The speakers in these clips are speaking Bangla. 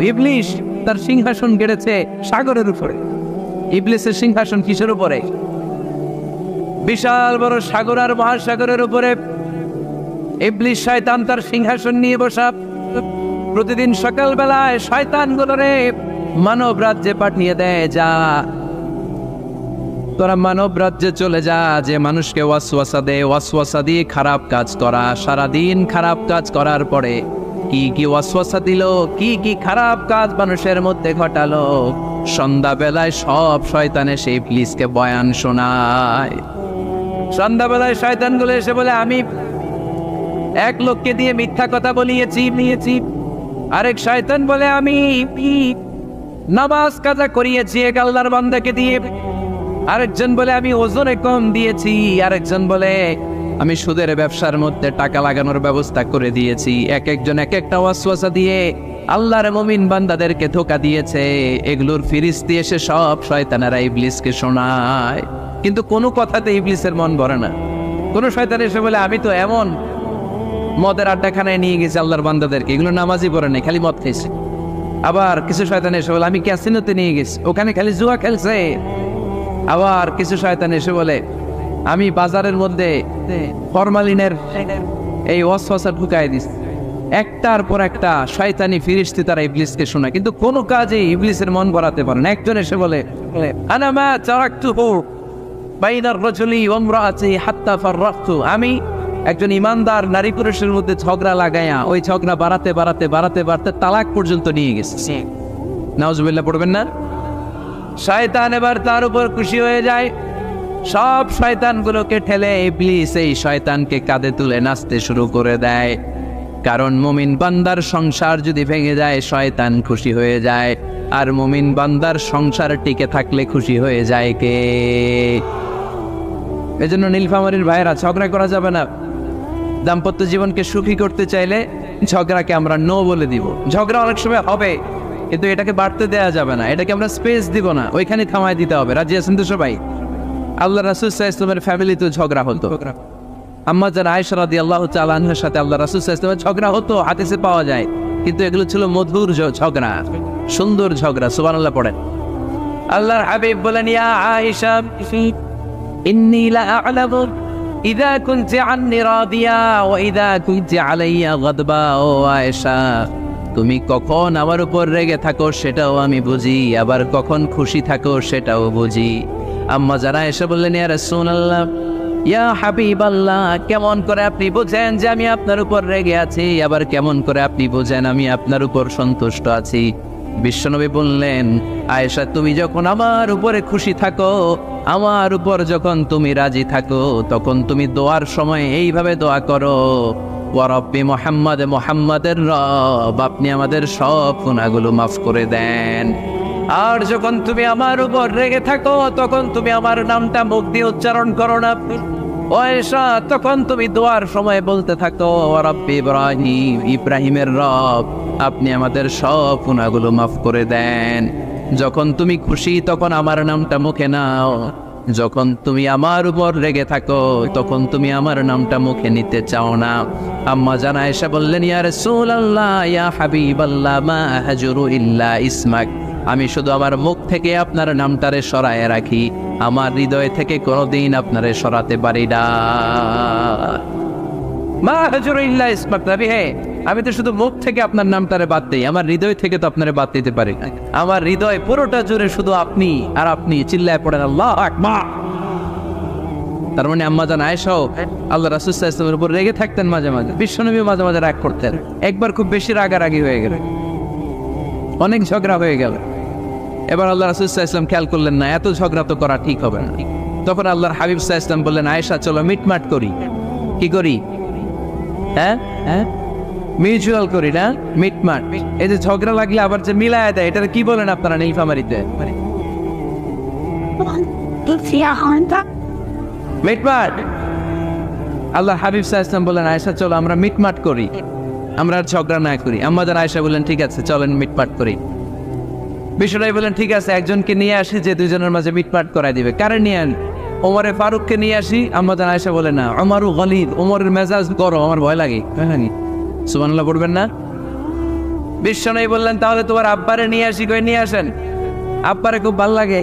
ইবলিস তার সিংহাসন গেড়েছে সাগরের উপরে। ইবলিসের সিংহাসন কিসের উপরে? বিশাল বড় সাগর আর মহাসাগরের উপরে ইবলিস শয়তান তার সিংহাসন নিয়ে বসা। প্রতিদিন সকালবেলায় শয়তানগুলোরে মানব রাজ্যে পাঠিয়ে দেয়, যা তোরা মানব রাজ্যে চলে যা, যে মানুষকে ওয়াসওয়াসা দেয়, ওয়াসওয়াসা দিয়ে খারাপ কাজ করা। সারাদিন খারাপ কাজ করার পরে কি কি ওয়াসওয়াসা দিল, কি কি খারাপ কাজ মানুষের মধ্যে ঘটালো, সন্ধ্যাবেলায় সব শয়তানে সেই ইবলিসকে বয়ান শোনায়। সন্ধ্যাবেলায় শয়তানগুলো এসে বলে, আমি এক লোককে দিয়ে মিথ্যা কথা বলিয়েছি। আরেক শয়তান বলে, আমি নামাজ কাজা করিয়েছি এক আল্লাহর বান্দাকে দিয়ে। আরেকজন বলে, আমি ওজনে কম দিয়েছি। আরেকজন বলে, আমি সুদের ব্যবসার মধ্যে টাকা লাগানোর ব্যবস্থা করে দিয়েছি। এক একজন এক একটা ওয়াসওয়াসা দিয়ে আল্লাহর মুমিন বান্দাদেরকে ধোঁকা দিয়েছে। এগুলোর ফিরিস্তি এসে সব শয়তানেরা ইবলিসকে শোনায়, কিন্তু কোনো কথাতে ইবলিসের মন ভরে না। কোন শয়তান এসে বলে, আমি তো এমন মদের আড্ডাখানায় নিয়ে গেছি আল্লাহর বান্দাদেরকে, এগুলো নামাজই পড়ে নাই, খালি মদ খেয়েছে। আবার কিছু শয়তান এসে বলে, আমি ক্যাসিনোতে নিয়ে গেছি, ওখানে খালি জুয়া খেলছে। আবার কিছু শয়তান এসে বলে, আমি বাজারের মধ্যে ফরমালিনের এই ওয়াসওয়াসা ঢুকাই দিস। একটার পর একটা শয়তানি ফিরিস্তি তারা ইবলিসকে শোনায়, কিন্তু কোনো কাজে ইবলিসের মন ভরাতে পারে না। একজন এসে বলে, আনা মা তারাকতুহু বাইনার রাজুলি ওয়া ইমরাআতি হাত্তা ফাররাকতু, আমি একজন ইমানদার নারী পুরুষের মধ্যে ঝগড়া লাগায়া ওই ঝগড়া বাড়াতে তালাক পর্যন্ত নিয়ে গেছে। নাউজুবিল্লাহ পড়বেন না? শয়তান এবার তার উপর খুশি হয়ে যায়। সব শয়তানগুলোকে ঠেলে ইবলিস এই শয়তানকে কাঁধে তুলে নাচতে শুরু করে দেয়। কারণ মুমিন বান্দার সংসার যদি ভেঙে যায় শয়তান খুশি হয়ে যায়, আর মুমিন বান্দার সংসার টিকে থাকলে খুশি হয়ে যায় কে? এজন্য নীলফামারীর ভাইয়েরা, ঝগড়া করা যাবে না। দাম্পত্য জীবনকে সুখী করতে চাইলে ঝগড়াকে আমরা নো বলে দিব। ঝগড়া অনেক সময় হবে, কিন্তু এটাকে বাড়তে দেওয়া যাবে না, এটাকে আমরা স্পেস দিব না, ওইখানে থামাই দিতে হবে। রাজি আছেন তো সবাই? আল্লাহ রাসূল সাল্লাল্লাহু আলাইহি ওয়াসাল্লামের ফ্যামিলিতে ঝগড়া হতো। আম্মা জান আয়েশা রাদিয়াল্লাহু তাআলা আনহার সাথে আল্লাহ রাসূল সাল্লাল্লাহু আলাইহি ওয়াসাল্লামের ঝগড়া হতো, হাদিসে পাওয়া যায়। কিন্তু এগুলো ছিল মধুর ঝগড়া, সুন্দর ঝগড়া। সুবহানাল্লাহ পড়েন। আল্লাহর হাবিব বলেন, ইয়া আয়েশা ইন্নী লা আ'লামু ইযা কুনতি আন্নী রাদিয়া ওয়া ইযা কুনতি আলাইয়া গাদবা। ও আয়েশা, তুমি কখন আমার উপর রেগে থাকো সেটাও আমি বুঝি, আবার কখন খুশি থাকো সেটাও বুঝি। আম্মা যারা এসে বললেন, ইয়া রাসূলুল্লাহ, ইয়া হাবিবাল্লাহ, কেমন করে আপনি বুঝেন যে আমি আপনার উপর রেগে আছি, আবার কেমন করে আপনি বুঝেন আমি আপনার উপর সন্তুষ্ট আছি? বিশ্বনবী বললেন, আয়েশা, তুমি যখন আমার উপরে খুশি থাকো, আমার উপর যখন তুমি রাজি থাকো, তখন তুমি দোয়ার সময় এইভাবে দোয়া করো, ওয়া রাব্বি মুহাম্মদ, মুহাম্মাদের রব, আপনি আমাদের সব গুনাহগুলো মাফ করে দেন। আর যখন তুমি আমার উপর রেগে থাকো, তখন তুমি আমার নামটা মুখ দিয়ে উচ্চারণ করো না। আয়েশা, তখন তুমি দোয়ার সময় বলতে থাকো, ওয়া রাব্বি ইব্রাহিম, ইব্রাহিমের রব, আপনি আমাদের সব গুনাহগুলো মাফ করে দেন। যখন তুমি খুশি তখন আমার নামটা মুখে নাও, যখন তুমি আমার উপর রেগে থাকো তখন তুমি আমার নামটা মুখে নিতে চাও না। আম্মা জান আয়েশা বললেন, ইয়া রাসূলুল্লাহ, ইয়া হাবিবাল্লাহ, মা আহজুরু ইল্লা ইসমাক, আমি শুধু আমার মুখ থেকে আপনার নামটারে সরায় রাখি, আমার হৃদয় থেকে কোনোদিন আপনারে সরাতে পারি না। মা আহজুরু ইল্লা ইসমাক, নবী হে, আমি তো শুধু মুখ থেকে আপনার নামটারে বাদ দেই, আমার হৃদয় থেকে তো আপনারে বাদ দিতে পারি না। আমার হৃদয় পুরোটা জুড়ে শুধু আপনি আর আপনি। চিল্লায় পড়েন আল্লাহু আকবার। তার মানে আম্মা জান আয়েশাও আল্লাহ রাসূল সাল্লাল্লাহু আলাইহি ওয়াসাল্লামের উপর রেগে থাকতেন মাঝে মাঝে, বিশ্বনবী মাঝে মাঝে রাগ করতেন। একবার খুব বেশি রাগারাগি হয়ে গেল, অনেক ঝগড়া হয়ে গেল। এবার আল্লাহ রাসূল সাল্লাল্লাহু আলাইহি ওয়াসাল্লাম খেয়াল করলেন না, এত ঝগড়া তো করা ঠিক হবে না। তখন আল্লাহর হাবিব সাল্লাল্লাহু আলাইহি ওয়াসাল্লাম বললেন, আয়েশা চলো মিটমাট করি। কি করি? হ্যাঁ, মিউচুয়াল করি না, মিটমাট। এই যে ঝগড়া লাগলে আবার যে মিলায় দেয়, এটা কি বলেন আপনারা নীলফামারীতে? মিটমাট। আল্লাহ হাবিব সাল্লাল্লাহু আলাইহি ওয়াসাল্লাম বলেন, আয়েশা চলো আমরা মিটমাট করি, আমরা আর ঝগড়া না করি। আম্মা জান আয়েশা বললেন, ঠিক আছে চলেন মিটমাট করি। বিশ্বনবী বলেন, ঠিক আছে একজনকে নিয়ে আসি যে দুজনের মাঝে মিটমাট করাই দিবে। কারে নিয়ে আন? ওমরে ফারুককে নিয়ে আসি। আম্মা জান আয়েশা বলে, না, ওমরু গলিদ, ওমরের মেজাজ গরম, আমার ভয় লাগে। সুবহানাল্লাহ পড়বেন না? বিশ্বনবী বললেন তাহলে তোমার আব্বারে নিয়ে আসি, কই নিয়ে আসেন, আব্বারে খুব ভালো লাগে।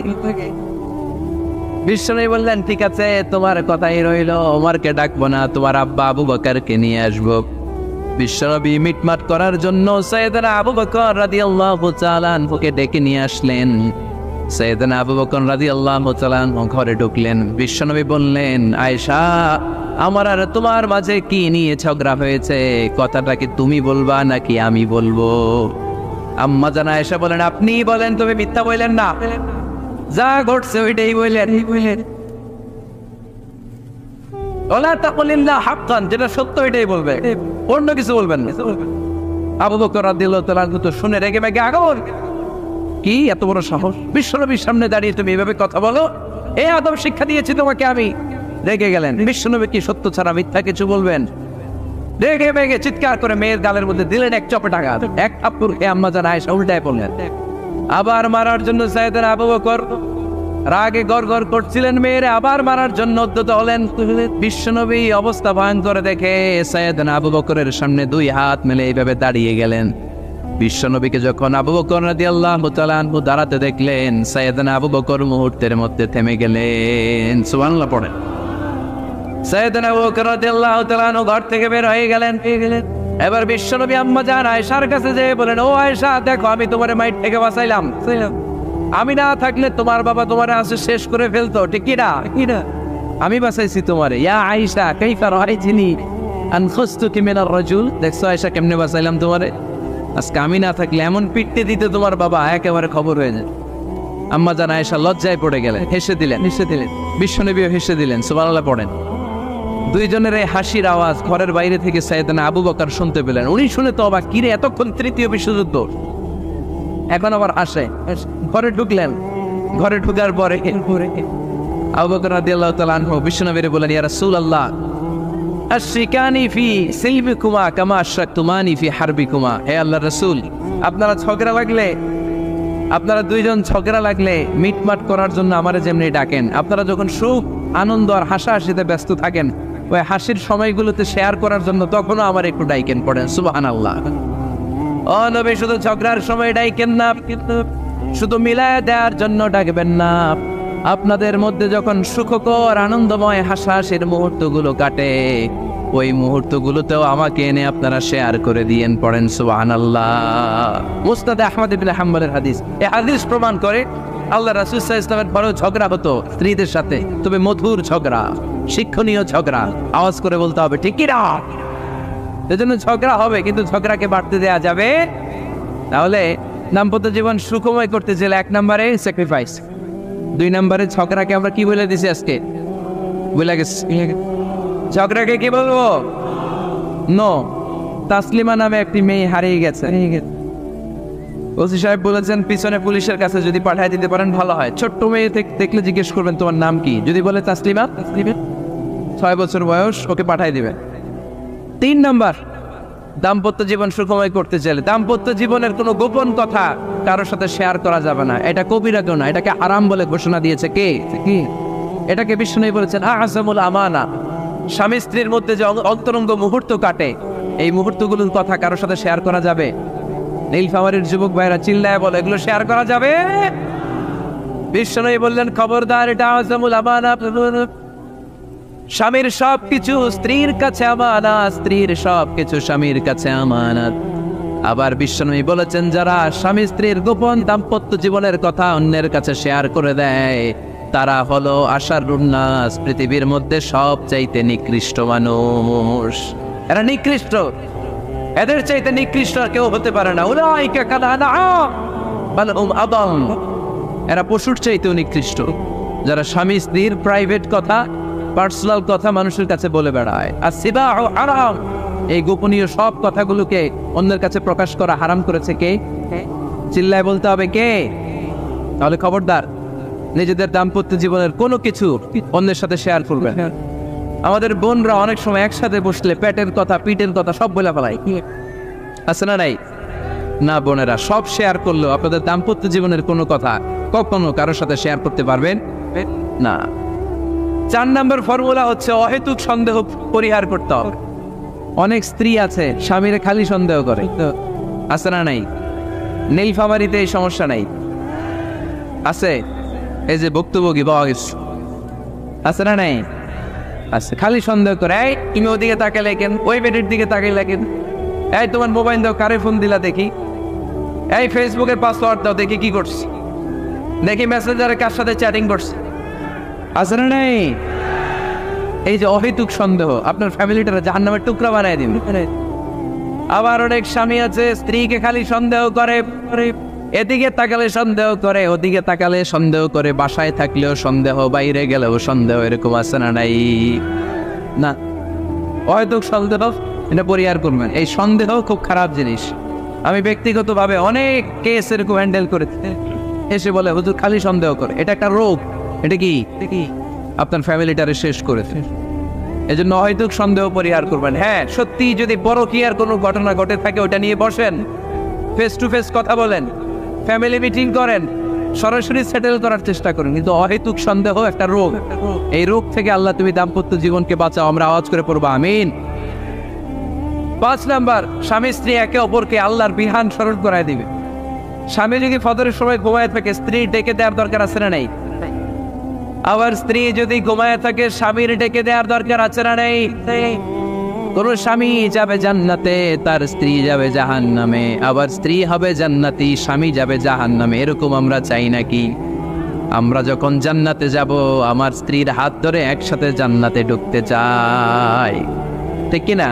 বিশ্বনবী বললেন ঠিক আছে, তোমার কথাই রইল, ওমরকে ডাকবো না, তোমার আব্বা আবু বকরকে নিয়ে আসবো। বিশ্বনবী মিটমাট করার জন্য সাইয়েদনা আবু বকর রাদিয়াল্লাহু তাআলা আনহুকে ডেকে নিয়ে আসলেন। সাইয়েদনা আবু বকর রাদিয়াল্লাহু তাআলা আনহু ঘরে ঢুকলেন। বিশ্বনবী বললেন, আয়েশা, আমার আর তোমার মাঝে কি নিয়ে ঝগড়া হয়েছে, কথাটা কি তুমি বলবা নাকি আমি বলবো? আম্মা জান আয়েশা বলেন, আপনিই বলেন, তুমি মিথ্যা বললেন না, যা ঘটছে ওইটাই বললেন। ওলা তাকুলিল্লাহ হাক্কান, যেটা সত্য ওইটাই বলবে, অন্য কিছু বলবেন না। আবু বকর রাদিয়াল্লাহু তাআলা তো শুনে রেগে মেগে আগুন, কি এত বড় সাহস, বিশ্বনবীর সামনে দাঁড়িয়ে তুমি এভাবে কথা বলো, এই আদব শিক্ষা দিয়েছি তোমাকে আমি। রেগে গেলেন। বিশ্বনবী কি সত্য ছাড়া মিথ্যা কিছু বলবেন? রেগে মেগে চিৎকার করে মেয়ের গালের মধ্যে দিলেন এক চপেট আঘাত। এক থাপ্পড় খেয়ে আম্মা জান আয়েশা উল্টায় পড়লেন। আবার মারার জন্য সাইয়েদনা আবু বকর রাগে গড়গড় করছিলেন, মেয়েরে আবার মারার জন্য উদ্যত হলেন। বিশ্বনবী অবস্থা ভয়ঙ্কর দেখে সাইয়েদনা আবু বকরের সামনে দুই হাত মেলে এইভাবে দাঁড়িয়ে গেলেন। বিশ্বনবীকে যখন আবু বকর রাদিয়াল্লাহু তাআলা আনহু দাঁড়াতে দেখলেন, সাইয়েদনা আবু বকর মুহূর্তের মধ্যে থেমে গেলেন। সুবহানাল্লাহ পড়েন। সাইয়েদনা আবু বকর রাদিয়াল্লাহু তাআলা আনহু ঘর থেকে বের হয়ে গেলেন। এবার বিশ্বনবী আম্মা জান আয়েশার কাছে যেয়ে বলেন, ও আয়েশা, দেখো আমি তোমার মাইট থেকে বাঁচাইলাম, আমি না থাকলে তোমার বাবা তোমার আসে শেষ করে ফেলতো, ঠিক কি না? আমি বাঁচাইছি তোমারে। ইয়া আয়েশা কাইফা রাআইতিনি আনখাসতুকি মিনার রাজুল, দেখছো আয়েশা কেমনে বাঁচাইলাম তোমারে? আজকে আমি না থাকলে এমন পিটতে দিতে তোমার বাবা একেবারে খবর হয়ে যায়। আম্মা জান আয়েশা লজ্জায় পড়ে গেলেন, হেসে দিলেন। বিশ্বনবীও হেসে দিলেন। সুবহানাল্লাহ পড়েন। দুইজনের এই হাসির আওয়াজ ঘরের বাইরে থেকে সাইয়েদনা আবু বকর শুনতে পেলেন। উনি শুনে তো অবাক, কিরে এতক্ষণ তৃতীয় বিশ্বযুদ্ধ, এখন আবার হাসে। ঘরে ঢুকলেন। ঘরে ঢুকার পরে আবু বকর রাদিয়াল্লাহু তাআলা আনহু বিশ্বনবীরে বলেন, ইয়া রাসূলুল্লাহ, আশরিকানি ফি সিলমিকুমা কামা আশরাকতুমানি ফি হারবিকুমা। হে আল্লাহর রাসূল, আপনারা দুইজন ঝগড়া লাগলে মিটমাট করার জন্য আমারে যেমনি ডাকেন, আপনারা যখন সুখ আনন্দ আর হাসাহাসিতে ব্যস্ত থাকেন, ওই হাসির সময়গুলোতে শেয়ার করার জন্য তখনও আমার একটু ডাইকেন পড়েন। সুবহানাল্লাহ। ও নবী, শুধু ঝগড়ার সময় ডাইকেন না, শুধু মিলায় দেওয়ার জন্য ডাকবেন না। আপনাদের মধ্যে যখন সুখকর আনন্দময় হাসাহাসির মুহূর্তগুলো কাটে, ওই মুহূর্তগুলোতেও আমাকে এনে আপনারা শেয়ার করে দিয়েন পড়েন। সুবহানাল্লাহ। মুসনাদ আহমদ ইবনে হাম্বলের হাদিস। এই হাদিস প্রমাণ করে আল্লাহ রাসূল সাল্লাল্লাহু আলাইহি ওয়াসাল্লামের বড় ঝগড়া হতো স্ত্রীদের সাথে, তবে মধুর ঝগড়া, শিক্ষণীয় ঝগড়া। আওয়াজ করে বলতে হবে, ঠিক কি না? এজন্য ঝগড়া হবে, কিন্তু ঝগড়াকে বাড়তে দেয়া যাবে। তাহলে দাম্পত্য জীবন সুখময় করতে চাইলে 1 নম্বরে স্যাক্রিফাইস, 2 নম্বরে ঝগড়াকে আমরা কি বলে দিছি আজকে? বলে গেছি ঝগড়াকে কি বলবো? নো। তাসলিমা নামে একটি মেয়ে হারিয়ে গেছে। ওসি সাহেব বলেছেন পিছনে পুলিশের কাছে যদি পাঠিয়ে দিতে পারেন ভালো হয়। ছোট্ট মেয়ে দেখলে জিজ্ঞেস করবেন তোমার নাম কি, যদি বলে তাসলিমা, 6 বছর বয়স, ওকে পাঠিয়ে দিবেন। 3 নাম্বার, দাম্পত্য জীবন সুখময় করতে চাইলে দাম্পত্য জীবনের কোনো গোপন কথা কারোর সাথে শেয়ার করা যাবে না। এটা কবিরা গুনাহ, এটাকে হারাম বলে ঘোষণা দিয়েছে কে? এটাকে বিষ্ণু বলেছেন আযমুল আমানা। স্বামী স্ত্রীর মধ্যে যে অন্তরঙ্গ মুহূর্ত কাটে, এই মুহূর্তগুলোর কথা কারোর সাথে শেয়ার করা যাবে? নীলফামারীর যুবক ভাইরা চিল্লায় বলে, এগুলো শেয়ার করা যাবে? বিষ্ণু বললেন খবরদার, এটা আযমুল আমানা। স্বামীর সবকিছু স্ত্রীর কাছে আমানত, স্ত্রীর সবকিছু স্বামীর কাছে আমানত। আবার বিষ্ণু বলেছেন যারা স্বামী স্ত্রীর গোপন দাম্পত্য জীবনের কথা অন্যের কাছে শেয়ার করে দেয়, তারা হলো আশারুন নাস, পৃথিবীর মধ্যে সবচাইতে নিকৃষ্ট মানুষ। এরা নিকৃষ্ট, এদের চাইতে নিকৃষ্ট আর কেউ হতে পারে না। উলাইকা কাল আনআম বাল হুম আদাল। এরা পশুর চাইতেও নিকৃষ্ট, যারা স্বামী স্ত্রীর প্রাইভেট কথা, পার্সোনাল কথা মানুষের কাছে বলে বেড়ায়। আর সিবাউ হারাম, এই গোপনীয় সব কথাগুলোকে অন্যের কাছে প্রকাশ করা হারাম করেছে কে? চিল্লায় বলতে হবে কে? তাহলে খবরদার, নিজেদের দাম্পত্য জীবনের কোনো কিছু অন্যের সাথে শেয়ার করবেন। আমাদের বোনরা অনেক সময় একসাথে বসলে পেটের কথা, পিঠের কথা সব বলে ফেলায়, আছে না? নাই না বোনেরা, সব শেয়ার করলেও আপনাদের দাম্পত্য জীবনের কোনো কথা কখনো কারোর সাথে শেয়ার করতে পারবেন না। 4 নম্বর ফর্মুলা হচ্ছে অহেতুক সন্দেহ পরিহার করতে হবে। অনেক স্ত্রী আছে স্বামীরে খালি সন্দেহ করে, আছে না নাই? নীলফামারীতে এই সমস্যা নাই, আছে? এই যে ভুক্তভোগী পাওয়া গেছে, আছে না নাই? আছে। খালি সন্দেহ করে, এই তুমি ওদিকে তাকালে কেন, ওই বেটির দিকে তাকাইলে কেন, এই তোমার মোবাইল দাও, কারে ফোন দিলা দেখি, এই ফেসবুকের পাসওয়ার্ড দাও দেখি কি করছে, দেখি মেসেঞ্জারে কার সাথে চ্যাটিং করছে, আছে না নাই? এই যে অহেতুক সন্দেহ আপনার ফ্যামিলিটারে জাহান্নামের টুকরা বানায় দিন। আবার অনেক স্বামী আছে স্ত্রীকে খালি সন্দেহ করে, এদিকে তাকালে সন্দেহ করে, ওদিকে তাকালে সন্দেহ করে, বাসায় থাকলেও সন্দেহ, বাইরে গেলেও সন্দেহ, এরকম আছে না নাই? না, অহেতুক সন্দেহ এটা পরিহার করবেন। এই সন্দেহ খুব খারাপ জিনিস। আমি ব্যক্তিগতভাবে অনেক কেস এরকম হ্যান্ডেল করেছি, এসে বলে হুজুর খালি সন্দেহ করে, এটা একটা রোগ। এটা কি আপনার ফ্যামিলিটারে শেষ করেছে। এই জন্য অহেতুক সন্দেহ পরিহার করবেন। হ্যাঁ, সত্যি যদি পরকীয়ার কোনো ঘটনা ঘটে থাকে ওটা নিয়ে বসেন, ফেস টু ফেস কথা বলেন, ফ্যামিলি মিটিং করেন, সরাসরি সেটেল করার চেষ্টা করেন। কিন্তু অহেতুক সন্দেহ একটা রোগ। এই রোগ থেকে আল্লাহ তুমি দাম্পত্য জীবনকে বাঁচাও, আমরা আওয়াজ করে পড়বো আমিন। 5 নাম্বার, স্বামী স্ত্রী একে অপরকে আল্লাহর বিধান স্মরণ করায় দিবে। স্বামী যদি ফজরের সময় ঘুমায় থাকে, স্ত্রী ডেকে দেওয়ার দরকার আছে না নাই? আবার স্ত্রী যদি ঘুমায় থাকে, স্বামীর ডেকে দেওয়ার দরকার আছে না নাই? কোন স্বামী যাবে জান্নাতে, তার স্ত্রী যাবে জাহান্নামে, আবার স্ত্রী হবে জান্নাতি, স্বামী যাবে জাহান্নামে। এরকম আমরা চাই নাকি? আমরা যখন জান্নাতে যাব, আমার স্ত্রীর হাত ধরে একসাথে জান্নাতে ঢুকতে চাই, ঠিক কিনা?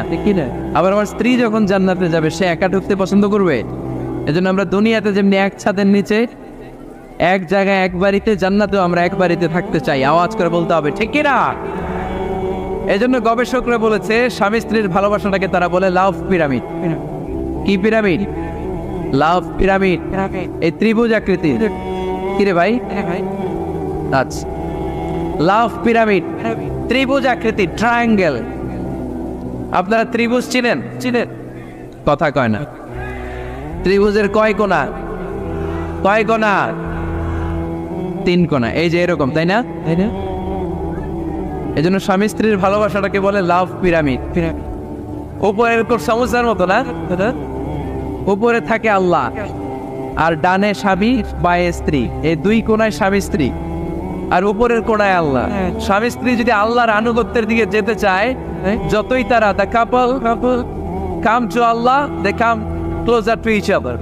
আবার আমার স্ত্রী যখন জান্নাতে যাবে, সে একা ঢুকতে পছন্দ করবে? এজন্য আমরা দুনিয়াতে যেমনি এক ছাদের নিচে এক জায়গায় এক বাড়িতে, জান্নাতেও আমরা এক বাড়িতে থাকতে চাই। আওয়াজ করে বলতে হবে ঠিক কিনা? এজন্য গবেষকরা বলেছে স্বামী স্ত্রীর ভালোবাসাটাকে তারা বলে লাভ পিরামিড। কি পিরামিড? লাভ পিরামিড। এই ত্রিভুজ আকৃতির। কিরে ভাই? আচ্ছা, লাভ পিরামিড, ত্রিভুজ আকৃতি, ট্রায়াঙ্গেল। আপনারা ত্রিভুজ চিনেন? কথা কয় না। ত্রিভুজের কয় কোণা? 3 কোণা। এই যে এরকম, তাই না? এই জন্য স্বামী স্ত্রীর ভালোবাসাটাকে বলে লাভ পিরামিড। উপরে এরকম সমুদ্রের মতো না, উপরে থাকে আল্লাহ, আর ডানে স্বামী বায়ে স্ত্রী, এই 2 কোণায় স্বামী স্ত্রী, আর উপরের কোণায় আল্লাহ। স্বামী স্ত্রী যদি আল্লাহর আনুগত্যের দিকে যেতে চায়, যতই তারা the couple come to Allah, they come closer to each other।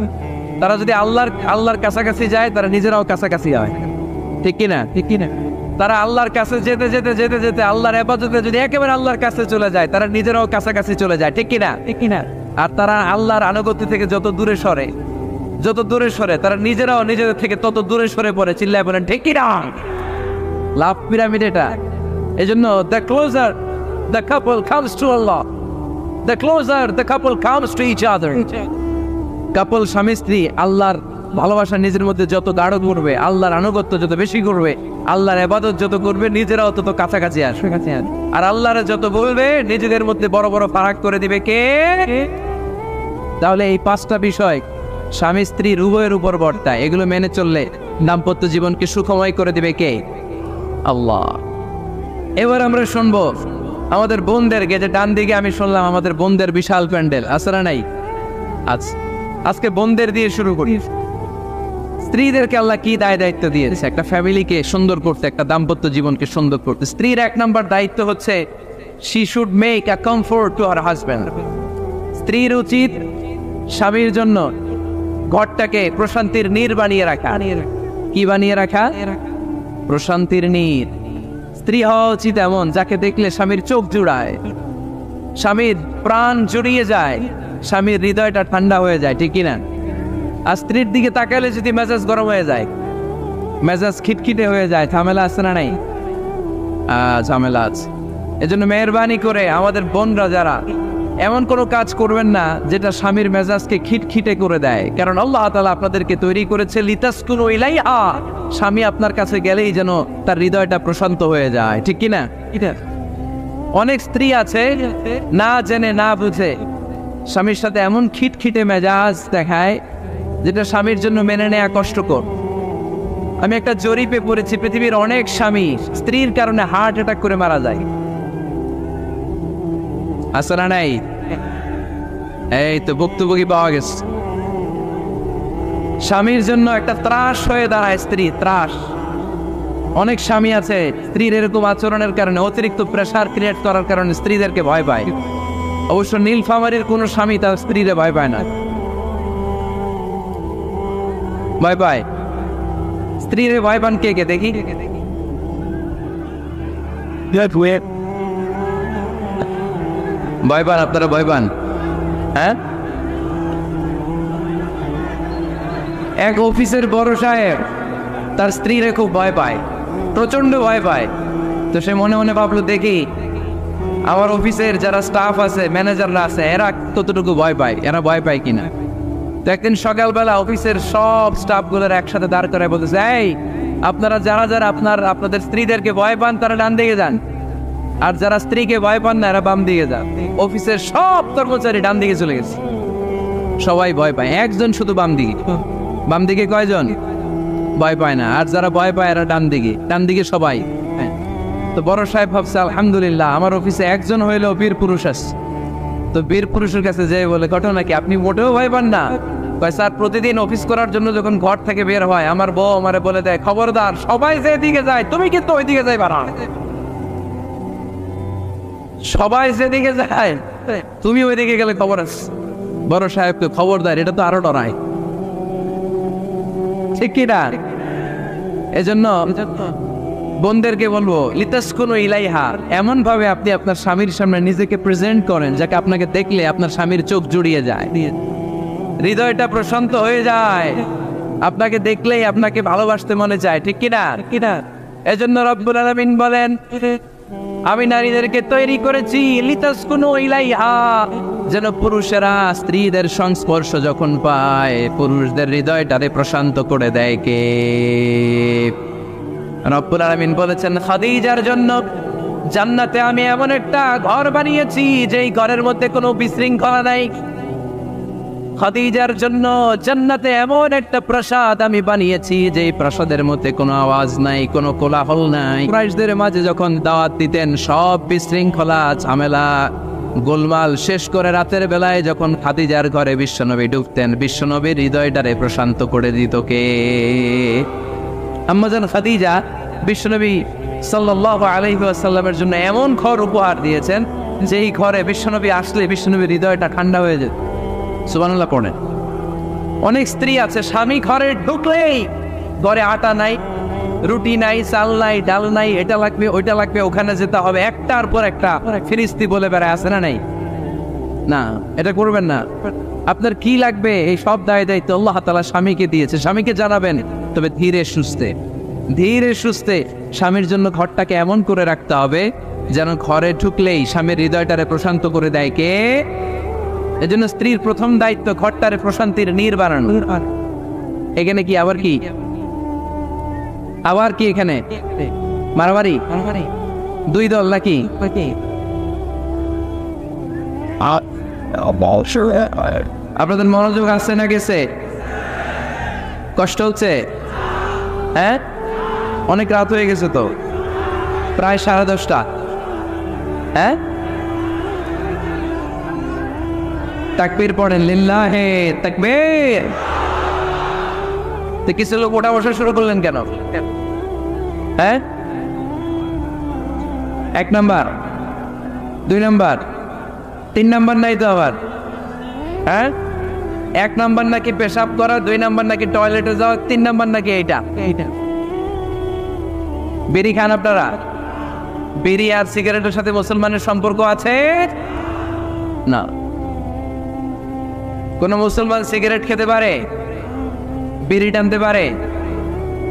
তারা যদি আল্লাহর কাছাকাছি যায়, তারা নিজেরাও কাছাকাছি হয়, ঠিক কিনা? তারা আল্লাহর কাছে যেতে যেতে যেতে যেতে আল্লাহর ইবাদতে যদি একেবারে আল্লাহর কাছে চলে যায়, তারা নিজেরাও কাছাকাছি চলে যায়, ঠিক কিনা? আর তারা আল্লাহর আনুগত্য থেকে যত দূরে সরে, তারা নিজেরাও নিজেদের থেকে তত দূরে সরে পড়ে। চিল্লায় বলেন ঠিক কিনা? লাভ পিরামিড এটা। এই জন্য the closer the couple comes to Allah, the closer the couple comes to each other। কাপল স্বামী স্ত্রী আল্লাহর ভালোবাসা নিজের মধ্যে যত গাঢ় করবে, আল্লাহর আনুগত্য যত বেশি করবে, আল্লাহর ইবাদত যত করবে, নিজেরাও তত কাছাকাছি আসবে। আর আল্লাহর যত বলবে, নিজেদের মধ্যে বড় বড় ফারাক করে দিবে কে? তাহলে এই 5টা বিষয় স্বামী স্ত্রীর উভয়ের উপর বর্তায়। এগুলো মেনে চললে দাম্পত্য জীবনকে সুখময় করে দিবে কে? আল্লাহ। এবার আমরা শুনবো আমাদের বোনদেরকে। যে ডান দিকে আমি শুনলাম আমাদের বোনদের বিশাল প্যান্ডেল, আছে না নাই? আজকে বোনদের দিয়ে শুরু করি। স্ত্রীদেরকে আল্লাহ কি দায়িত্ব দিয়েছে একটা ফ্যামিলিকে সুন্দর করতে, একটা দাম্পত্য জীবনকে সুন্দর করতে। স্ত্রীর 1 নম্বর দায়িত্ব হচ্ছে she should make a comfort to her husband। স্ত্রীর উচিত স্বামীর জন্য ঘরটাকে প্রশান্তির নীড় বানিয়ে রাখা। কি বানিয়ে রাখা? প্রশান্তির নীড়। স্ত্রী হওয়া উচিত এমন যাকে দেখলে স্বামীর চোখ জুড়ায়, স্বামীর প্রাণ জুড়িয়ে যায়, স্বামীর হৃদয়টা ঠান্ডা হয়ে যায়, ঠিক কিনা? আর স্ত্রীর দিকে তাকালে যদি মেজাজ গরম হয়ে যায়, মেজাজ খিটখিটে হয়ে যায়, ঝামেলা আছে না নাই? ঝামেলা আছে। এজন্য মেহরবানি করে আমাদের বোনরা যারা, এমন কোনো কাজ করবেন না যেটা স্বামীর মেজাজকে খিটখিটে করে দেয়। কারণ আল্লাহ তাআলা আপনাদেরকে তৈরি করেছে লিতাসকুনু ইলাইহা, স্বামী আপনার কাছে গেলেই যেন তার হৃদয়টা প্রশান্ত হয়ে যায়, ঠিক কিনা? অনেক স্ত্রী আছে না জেনে না বুঝে স্বামীর সাথে এমন খিটখিটে মেজাজ দেখায় যেটা স্বামীর জন্য মেনে নেওয়া কষ্টকর। আমি একটা জরিপে পড়েছি, পৃথিবীর অনেক স্বামী স্ত্রীর কারণে হার্ট অ্যাটাক করে মারা যায়। আছে না নাই? এই তো ভুক্তভোগী পাওয়া গেছে। স্বামীর জন্য একটা ত্রাস হয়ে দাঁড়ায় স্ত্রী, ত্রাস। অনেক স্বামী আছে স্ত্রীর এরকম আচরণের কারণে, অতিরিক্ত প্রেসার ক্রিয়েট করার কারণে স্ত্রীদেরকে ভয় পায়। অবশ্য নীলফামারীর কোনো স্বামী তার স্ত্রীরে ভয় পায় না। ভয় পায় স্ত্রীরে ভয় পান কে কে দেখি? ভয় পান আপনারা? ভয় পান? হ্যাঁ, এক অফিসের বড় সাহেব তার স্ত্রীরে খুব ভয় পায়, প্রচন্ড ভয় পায়। তো সে মনে মনে ভাবলো, দেখি আমার অফিসের যারা স্টাফ আছে, ম্যানেজাররা আছে, এরা কতটুকু ভয় পায়, এরা ভয় পায় কিনা। তো একদিন সকালবেলা অফিসের সব স্টাফগুলোর একসাথে দাঁড় করায় বলতেছে, এই আপনারা যারা যারা আপনাদের স্ত্রীদেরকে ভয় পান তারা ডান দিকে যান, আর যারা স্ত্রীকে ভয় পান না এরা বাম দিকে যান। অফিসের সব কর্মচারী ডান দিকে চলে গেছে, সবাই ভয় পায়, একজন শুধু বাম দিকে। বাম দিকে কয়জন ভয় পায় না, আর যারা ভয় পায় এরা ডান দিকে, ডান দিকে সবাই। তো বড় সাহেব ভাবছে, আলহামদুলিল্লাহ আমার অফিসে একজন হইলেও বীর পুরুষ আসছে। তো বীর পুরুষের কাছে যেয়ে বলে, ঘটনা কি, আপনি মোটেও ভয় পান না? কয়, স্যার প্রতিদিন অফিস করার জন্য যখন ঘর থেকে বের হয় আমার বউ আমারে বলে দেয়, খবরদার সবাই যেদিকে যায় তুমি কিন্তু ওইদিকে যাইবা না, সবাই যেদিকে যায় তুমি ওইদিকে গেলে খবর আছে। বড় সাহেবকে খবরদার, এটা তো আরো ডরায়, ঠিক কিনা? এজন্য বোনদেরকে বলবো, লিতাসকুনু ইলাইহা, এমন ভাবে আপনি আপনার স্বামীর সামনে নিজেকে প্রেজেন্ট করেন যাকে আপনাকে দেখলে আপনার স্বামীর চোখ জুড়িয়ে যায়, হৃদয়টা প্রশান্ত হয়ে যায়, আপনাকে দেখলেই আপনাকে ভালোবাসতে মনে চায়, ঠিক কিনা? এজন্য রব্বুল আলামিন বলেন, আমি নারীদেরকে তৈরি করেছি লিতাসকুনু ইলাইহা, যেন পুরুষেরা স্ত্রীদের সংস্পর্শ যখন পায় পুরুষদের হৃদয়টারে প্রশান্ত করে দেয় কে? রব্বুল আলামিন বলেছেন, খাদিজার জন্য জান্নাতে আমি এমন একটা ঘর বানিয়েছি যেই ঘরের মধ্যে কোনো বিশৃঙ্খলা নাই। খাদিজার জন্য জান্নাতে এমন একটা প্রাসাদ আমি বানিয়েছি যেই প্রাসাদের মধ্যে কোনো আওয়াজ নাই, কোনো কোলাহল নাই। কুরাইশদের মাঝে যখন দাওয়াত দিতেন সব বিশৃঙ্খলা ঝামেলা গোলমাল শেষ করে রাতের বেলায় যখন খাদিজার ঘরে বিশ্বনবী ঢুকতেন, বিশ্বনবীর হৃদয়টারে প্রশান্ত করে দিত কে? আম্মাজান খাদিজা বিশ্বনবী সাল্লাল্লাহু আলাইহি ওয়াসাল্লামের জন্য এমন ঘর উপহার দিয়েছেন যেই ঘরে বিশ্বনবী আসলে বিশ্বনবীর হৃদয়টা ঠান্ডা হয়ে যেত। সুবহানাল্লাহ পড়েন। অনেক স্ত্রী আছে স্বামী ঘরে ঢুকলেই ঘরে আটা নাই, রুটি নাই, চাল নাই, ডাল নাই, এটা লাগবে ওইটা লাগবে, ওখানে যেতে হবে, একটার পর একটা ফিরিস্তি বলে বেড়ায়, আছে না নাই? না, এটা করবেন না। আপনার কি লাগবে এই সব দায়িত্ব আল্লাহ তাআলা স্বামীকে দিয়েছে, স্বামীকে জানাবেন, তবে ধীরে সুস্থে ধীরে সুস্থে স্বামীর জন্য ঘরটাকে এমন করে রাখতে হবে যেন ঘরে ঢুকলেই স্বামীর হৃদয়টারে প্রশান্ত করে দেয় কে? এজন্য স্ত্রীর প্রথম দায়িত্ব ঘরটারে প্রশান্তির নীড় বানানো। এখানে কি আবার কি এখানে মারামারি দুই দল নাকি? আপনাদের মনোযোগ আসছে না গেছে? কষ্ট হচ্ছে? হ্যাঁ, অনেক রাত হয়ে গেছে তো, প্রায় 10:30। হ্যাঁ, তাকবীর পড়েন, লিল্লাহে তাকবীর। তো কিছু লোক ওঠা বসা শুরু করলেন কেন? হ্যাঁ, 1 নাম্বার 2 নাম্বার 3 নাম্বার নাই তো আবার? হ্যাঁ, 1 নাম্বার নাকি পেশাব করা, 2 নাম্বার নাকি টয়লেটে যাওয়া, 3 নাম্বার নাকি এইটা। বিড়ি খান আপনারা? বিড়ি আর সিগারেটের সাথে মুসলমানের সম্পর্ক আছে না। কোন মুসলমান সিগারেট খেতে পারে, বিড়ি টানতে পারে?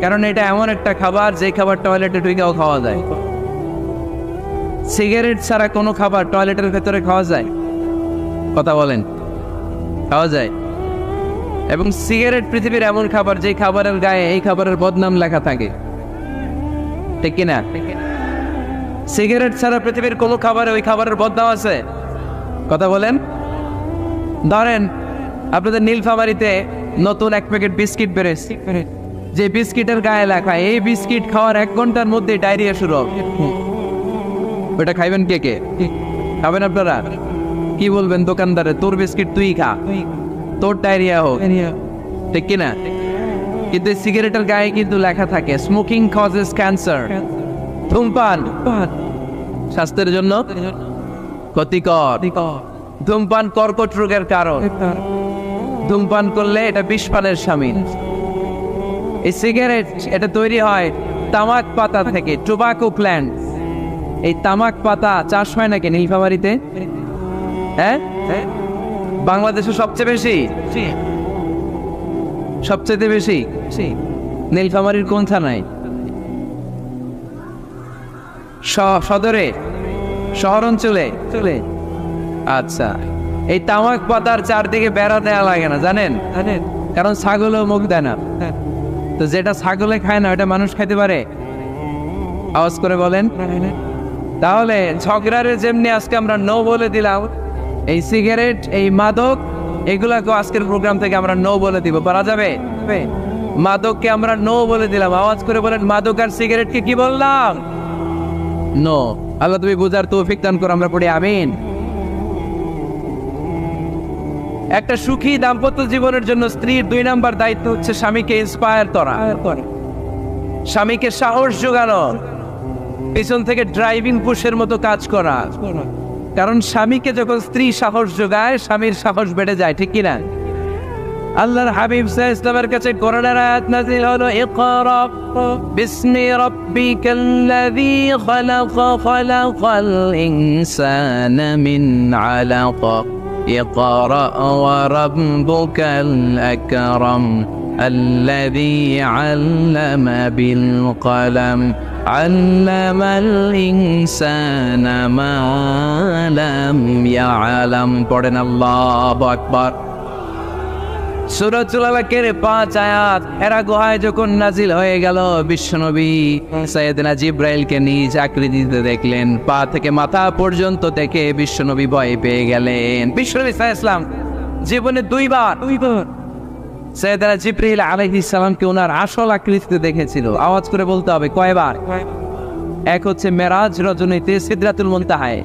কারণ এটা এমন একটা খাবার যে খাবার টয়লেটে ঢুকেও খাওয়া যায়। সিগারেট ছাড়া কোনো খাবার টয়লেটের ভেতরে খাওয়া যায়? কথা বলেন, খাওয়া যায়। এবং সিগারেট পৃথিবীর এমন খাবার যে খাবারের গায়ে এই খাবারের বদনাম লেখা থাকে, ঠিক কিনা? সিগারেট ছাড়া পৃথিবীর কোনো খাবারে ওই খাবারের বদনাম আছে? কথা বলেন। ধরেন আপনাদের নীলফামারীতে নতুন 1 প্যাকেট বিস্কিট বেরোচ্ছে, যে বিস্কিটের গায়ে লেখা এই বিস্কিট খাওয়ার 1 ঘন্টার মধ্যে ডায়রিয়া শুরু হবে। ওটা খাইবেন কে কে? খাবেন আপনারা? কি বলবেন দোকানদারে, তোর বিস্কিট তুই খা, তোর ডায়রিয়া হোক, ঠিক কিনা? কিন্তু সিগারেটের গায়ে কিন্তু লেখা থাকে স্মোকিং কজেস ক্যান্সার, ধূমপান স্বাস্থ্যের জন্য ক্ষতিকর, ধূমপান কর্কট রোগের কারণ, ধূমপান করলে এটা বিষপানের শামিল। এই সিগারেট এটা তৈরি হয় তামাক পাতা থেকে, টোবাকো প্ল্যান্ট। এই তামাক পাতা চাষ হয় নাকি নীলফামারীতে? হ্যাঁ, বাংলাদেশে সবচেয়ে বেশি, সবচেয়ে বেশি নীলফামারীর কোন থানায়? সদরে, শহর অঞ্চলে। আচ্ছা, এই তামাক পাতার চারদিকে বেড়া দেওয়া লাগে না, জানেন? কারণ ছাগলও মুখ দেয় না। তো যেটা ছাগলে খায় না ওটা মানুষ খাইতে পারে? আওয়াজ করে বলেন। তাহলে ঝগড়ারে যেমনি আজকে আমরা নো বলে দিলাম, এই সিগারেট, এই মাদক, এগুলাকে আজকের প্রোগ্রাম থেকে আমরা নো বলে দিব। পারা যাবে? মাদককে আমরা নো বলে দিলাম। আওয়াজ করে বলেন, মাদক আর সিগারেটকে কি বললাম? নো। আল্লাহ তুমি বুঝার তৌফিক দান করো, আমরা পড়ি আমিন। একটা সুখী দাম্পত্য জীবনের জন্য স্ত্রীর 2 নাম্বার দায়িত্ব হচ্ছে স্বামীকে ইন্সপায়ার করা, স্বামীকে সাহস যোগানো, পিছন থেকে ড্রাইভিং পুশের মতো কাজ করা। কারণ স্বামীকে যখন স্ত্রী সাহস যোগায়, স্বামীর সাহস বেড়ে যায়, ঠিক কিনা? আল্লাহর হাবিব সাল্লাল্লাহু আলাইহি ওয়াসাল্লামের কাছে কোরআনের আয়াত নাযিল হলো, ইকরা বিসমি রাব্বিকাল্লাযী খালাক, খালাকাল ইনসানা মিন আলাক, ইকরা ওয়া রাব্বুকাল আকরাম আল্লাযী আল্লামা বিল কলম আল্লামাল ইনসানা মা লাম ইয়ালাম। পড়েন আল্লাহু আকবার। সূরাতুল আলাকের 5 আয়াত হেরা গুহায় যখন নাজিল হয়ে গেল, বিশ্বনবী সাইয়েদনা জিবরাইলকে নিজ আকৃতিতে দেখলেন। পা থেকে মাথা পর্যন্ত দেখে বিশ্বনবী ভয় পেয়ে গেলেন। বিশ্বনবী সাল্লাল্লাহু আলাইহি ওয়াসাল্লাম জীবনে দুইবার সাইয়েদনা জিবরাইল আলাইহিস সালামকে ওনার আসল আকৃতিতে দেখেছিল। আওয়াজ করে বলতে হবে, কয়বার? এক হচ্ছে মেরাজ রজনীতে সিদরাতুল মুনতাহায়,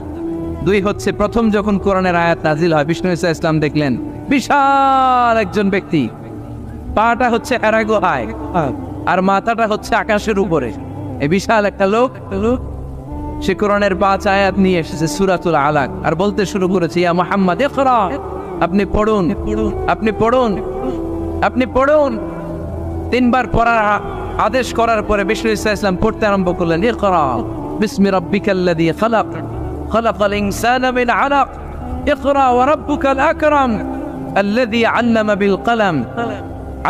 2 হচ্ছে প্রথম যখন কোরআনের আয়াত নাজিল হয়, বিষ্ণু ইসা ইসলাম দেখলেন বিশাল একজন ব্যক্তি, পাটা হচ্ছে হেরা গুহায় আর মাথাটা হচ্ছে আকাশের উপরে। এই বিশাল একটা লোক, সে কোরআনের 5 আয়াত নিয়ে এসেছে সূরাতুল আলাক, আর বলতে শুরু করেছে, ইয়া মুহাম্মদ ইকরা, আপনি পড়ুন, আপনি পড়ুন, আপনি পড়ুন। 3 বার পড়ার আদেশ করার পরে বিষ্ণু ইসা ইসলাম পড়তে আরম্ভ করলেন, ইকরা বিসমি রাব্বিকাল্লাযী খালাক, খালাকাল ইনসানা মিন আলাক, ইকরা ওয়া রাব্বুকাল আকরাম আল্লাযী আল্লামা বিল কলম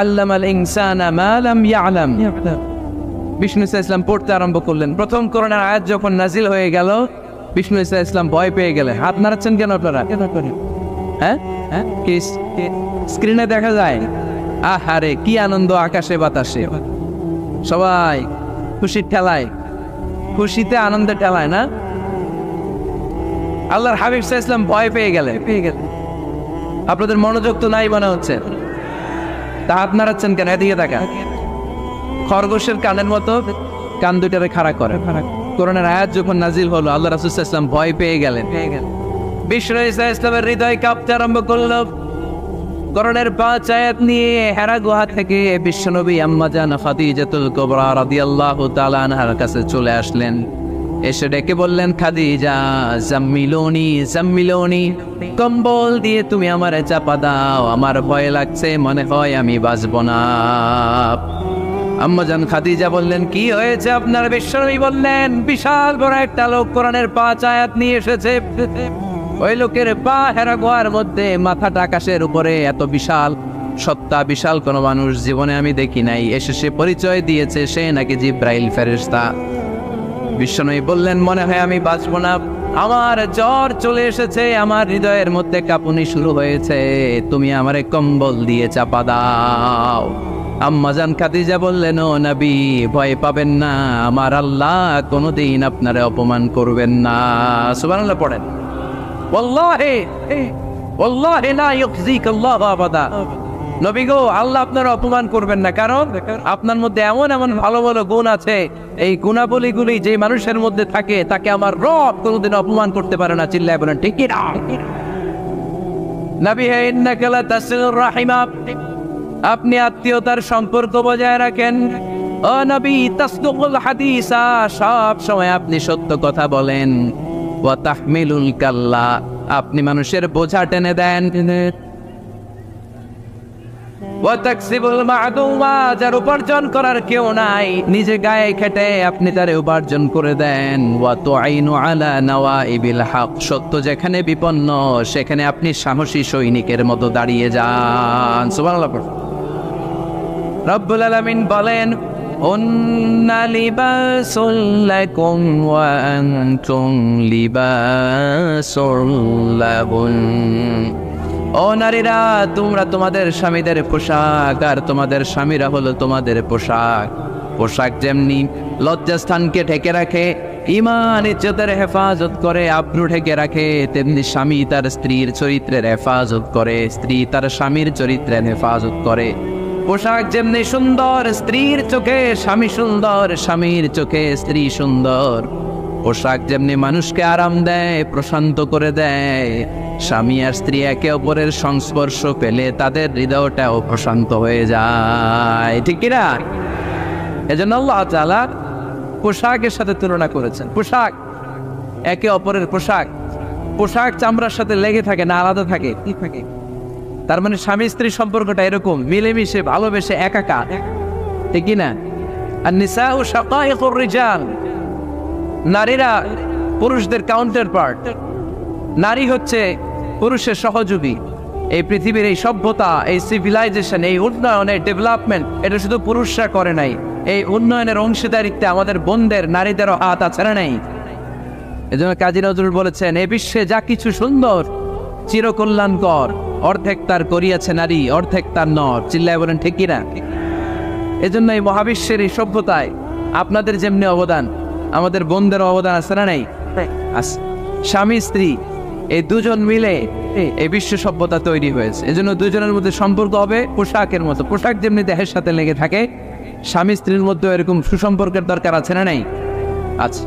আল্লামাল ইনসানা মা লাম ইয়ালাম। বিষ্ণু ইসা ইসলাম পড়তে আরম্ভ করলেন। প্রথম কোরআনের আয়াত যখন নাজিল হয়ে গেল, বিষ্ণু ইসা ইসলাম ভয় পেয়ে গেলেন। হাত নাড়াচ্ছেন কেন আপনারা? হ্যাঁ, কি স্ক্রিনে দেখা যায়? আহারে কি আনন্দ, আকাশে বাতাসে সবাই খুশির ঠেলায়, খুশিতে আনন্দে ঠেলায় না? আল্লাহর হাবিব সাল্লাল্লাহু আলাইহি ওয়াসাল্লাম ভয় পেয়ে গেলেন। আপনাদের মনোযোগ তো নাই মনে হচ্ছে, তা হাত নাড়াচ্ছেন কেন? এদিকে তাকা। খরগোশের কানের মতো কান দুটারে খাড়া করে। কোরআনের আয়াত যখন নাজিল হলো, আল্লাহ রাসূল সাল্লাল্লাহু আলাইহি ওয়াসাল্লাম ভয় পেয়ে গেলেন। বিষ্ণু ইসা ইসলামের হৃদয় কাঁপতে আরম্ভ করলো। কোরআনের 5 আয়াত নিয়ে হেরা গুহা থেকে বিশ্বনবী আম্মা জান খাদিজাতুল কুবরা রাদিয়াল্লাহু তাআলা আনহার কাছে চলে আসলেন। এসে ডেকে বললেন, খাদিজা জাম্মিলুনি জাম্মিলুনি, কম্বল দিয়ে তুমি আমারে চাপা দাও, আমার ভয় লাগছে, মনে হয় আমি বাঁচব না। আম্মা জান খাদিজা বললেন, কি হয়েছে আপনার? বিশ্বনবী বললেন, বিশাল বড় একটা লোক কোরআনের 5 আয়াত নিয়ে এসেছে। ওই লোকের পা হেরা গুহার মধ্যে, মাথাটা আকাশের উপরে, এত বিশাল সত্তা, বিশাল কোন মানুষ জীবনে আমি দেখি নাই। এসে সে পরিচয় দিয়েছে সে নাকি জিব্রাইল ফেরেশতা। বিশ্বনবী বললেন, মনে হয় আমি বাঁচব না, আমার জ্বর চলে এসেছে, আমার হৃদয়ের মধ্যে কাঁপুনি শুরু হয়েছে, তুমি আমারে কম্বল দিয়ে চাপা দাও। আম্মা জান খাদিজা বললেন, ও নবী ভয় পাবেন না, আমার আল্লাহ কোনোদিন আপনারে অপমান করবেন না। সুবহানাল্লাহ পড়েন। ওয়াল্লাহি ওয়াল্লাহি লা ইউখজিকাল্লাহু আবাদা। নবী গো, আল্লাহ আপনার অপমান করবেন না, কারণ আপনার মধ্যে এমন এমন ভালো ভালো গুণ আছে, এই গুণাবলীগুলি যে মানুষের মধ্যে থাকে তাকে আমার রব কোনোদিন অপমান করতে পারে না। চিল্লায় বলেন ঠিক কি না? নবী হে, ইন্নাকা লা তাসিলুর রাহিমা, আপনি আত্মীয়তার সম্পর্ক বজায় রাখেন। ও নবী তাসদুকুল হাদিসা, সব সময় আপনি সত্য কথা বলেন। ওয়া তাহমিলুল কাল্লা, আপনি মানুষের বোঝা টেনে দেন। ওয়া তাকসিবুল মা'দুমা, যার উপার্জন করার কেউ নাই, নিজে গায়ে খেটে আপনি তার উপার্জন করে দেন। ওয়া তুআইনু আলা নাওয়াইবিল হক, সত্য যেখানে বিপন্ন সেখানে আপনি সাহসী সৈনিকের মতো দাঁড়িয়ে যান। সুবহানাল্লাহ। রব্বুল আলামিন বলেন, উন্না লিবাসুল লাকুম ওয়া আনতুম লিবাসুল লাহুন। ও নারীরা, তোমরা তোমাদের স্বামীদের পোশাক, আর তোমাদের স্বামীরা হলো তোমাদের পোশাক। পোশাক যেমনি লজ্জাস্থানকে ঢেকে রাখে, ঈমান ইজ্জতের হেফাজত করে, আব্রু ঢেকে রাখে, তেমনি স্বামী তার স্ত্রীর চরিত্রের হেফাজত করে, স্ত্রী তার স্বামীর চরিত্রের হেফাজত করে। পোশাক যেমনি সুন্দর, স্ত্রীর চোখে স্বামী সুন্দর, স্বামীর চোখে স্ত্রী সুন্দর। পোশাক যেমনি মানুষকে আরাম দেয়, প্রশান্ত করে দেয়, স্বামী আর স্ত্রী একে অপরের সংস্পর্শ পেলে তাদের হৃদয়টাও প্রশান্ত হয়ে যায়, ঠিক কিনা? এজন্য আল্লাহ তাআলা পোশাকের সাথে তুলনা করেছেন। পোশাক একে অপরের পোশাক, পোশাক চামড়ার সাথে লেগে থাকে না, আলাদা থাকে, কি থাকে। তার মানে স্বামী স্ত্রী সম্পর্কটা এরকম মিলেমিশে ভালোবেসে একাকার, ঠিক কিনা? আর নিসাউ শাকাইকুর রিজাল, নারীরা পুরুষদের কাউন্টার পার্ট। নারী হচ্ছে পুরুষের সহযোগী। এই পৃথিবীর এই সভ্যতা, এই সিভিলাইজেশন, এই উন্নয়ন, এই ডেভেলপমেন্ট, এটা শুধু পুরুষরা করে নাই। এই উন্নয়নের অংশীদারিত্বে আমাদের বোনদের, নারীদেরও হাত আছে না নাই? এজন্য কাজী নজরুল বলেছেন, এ বিশ্বে যা কিছু সুন্দর চিরকল্যাণকর, অর্ধেক তার করিয়াছে নারী, অর্ধেক তার নর। চিল্লায় বলেন ঠিক কিনা? এজন্য এই মহাবিশ্বের এই সভ্যতায় আপনাদের যেমনি অবদান, আমাদের বোনদের অবদান আছে না নাই? আছে। স্বামী স্ত্রী এই দুজন মিলে এই বিশ্ব সভ্যতা তৈরি হয়েছে। এজন্য দুজনের মধ্যে সম্পর্ক হবে পোশাকের মতো। পোশাক যেমনি দেহের সাথে লেগে থাকে, স্বামী স্ত্রীর মধ্যে এরকম সুসম্পর্কের দরকার আছে না নাই? আছে।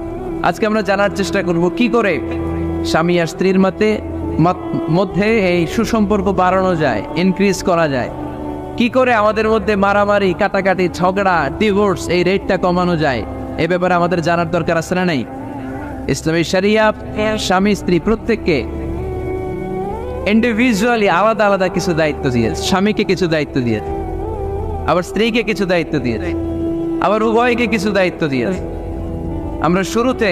আজকে আমরা জানার চেষ্টা করব কি করে স্বামী আর স্ত্রীর মধ্যে এই সুসম্পর্ক বাড়ানো যায়, ইনক্রিজ করা যায়। কি করে আমাদের মধ্যে মারামারি, কাটাকাটি, ঝগড়া, ডিভোর্স এই রেটটা কমানো যায়, এ ব্যাপারে আমাদের জানার দরকার আছে না নাই? ইসলামী শরিয়া স্বামী স্ত্রী প্রত্যেককে ইন্ডিভিজুয়ালি আলাদা আলাদা কিছু দায়িত্ব দিয়েছে। স্বামীকে কিছু দায়িত্ব দিয়েছে, আবার স্ত্রীকে কিছু দায়িত্ব দিয়েছে, আবার উভয়কে কিছু দায়িত্ব দিয়েছে। আমরা শুরুতে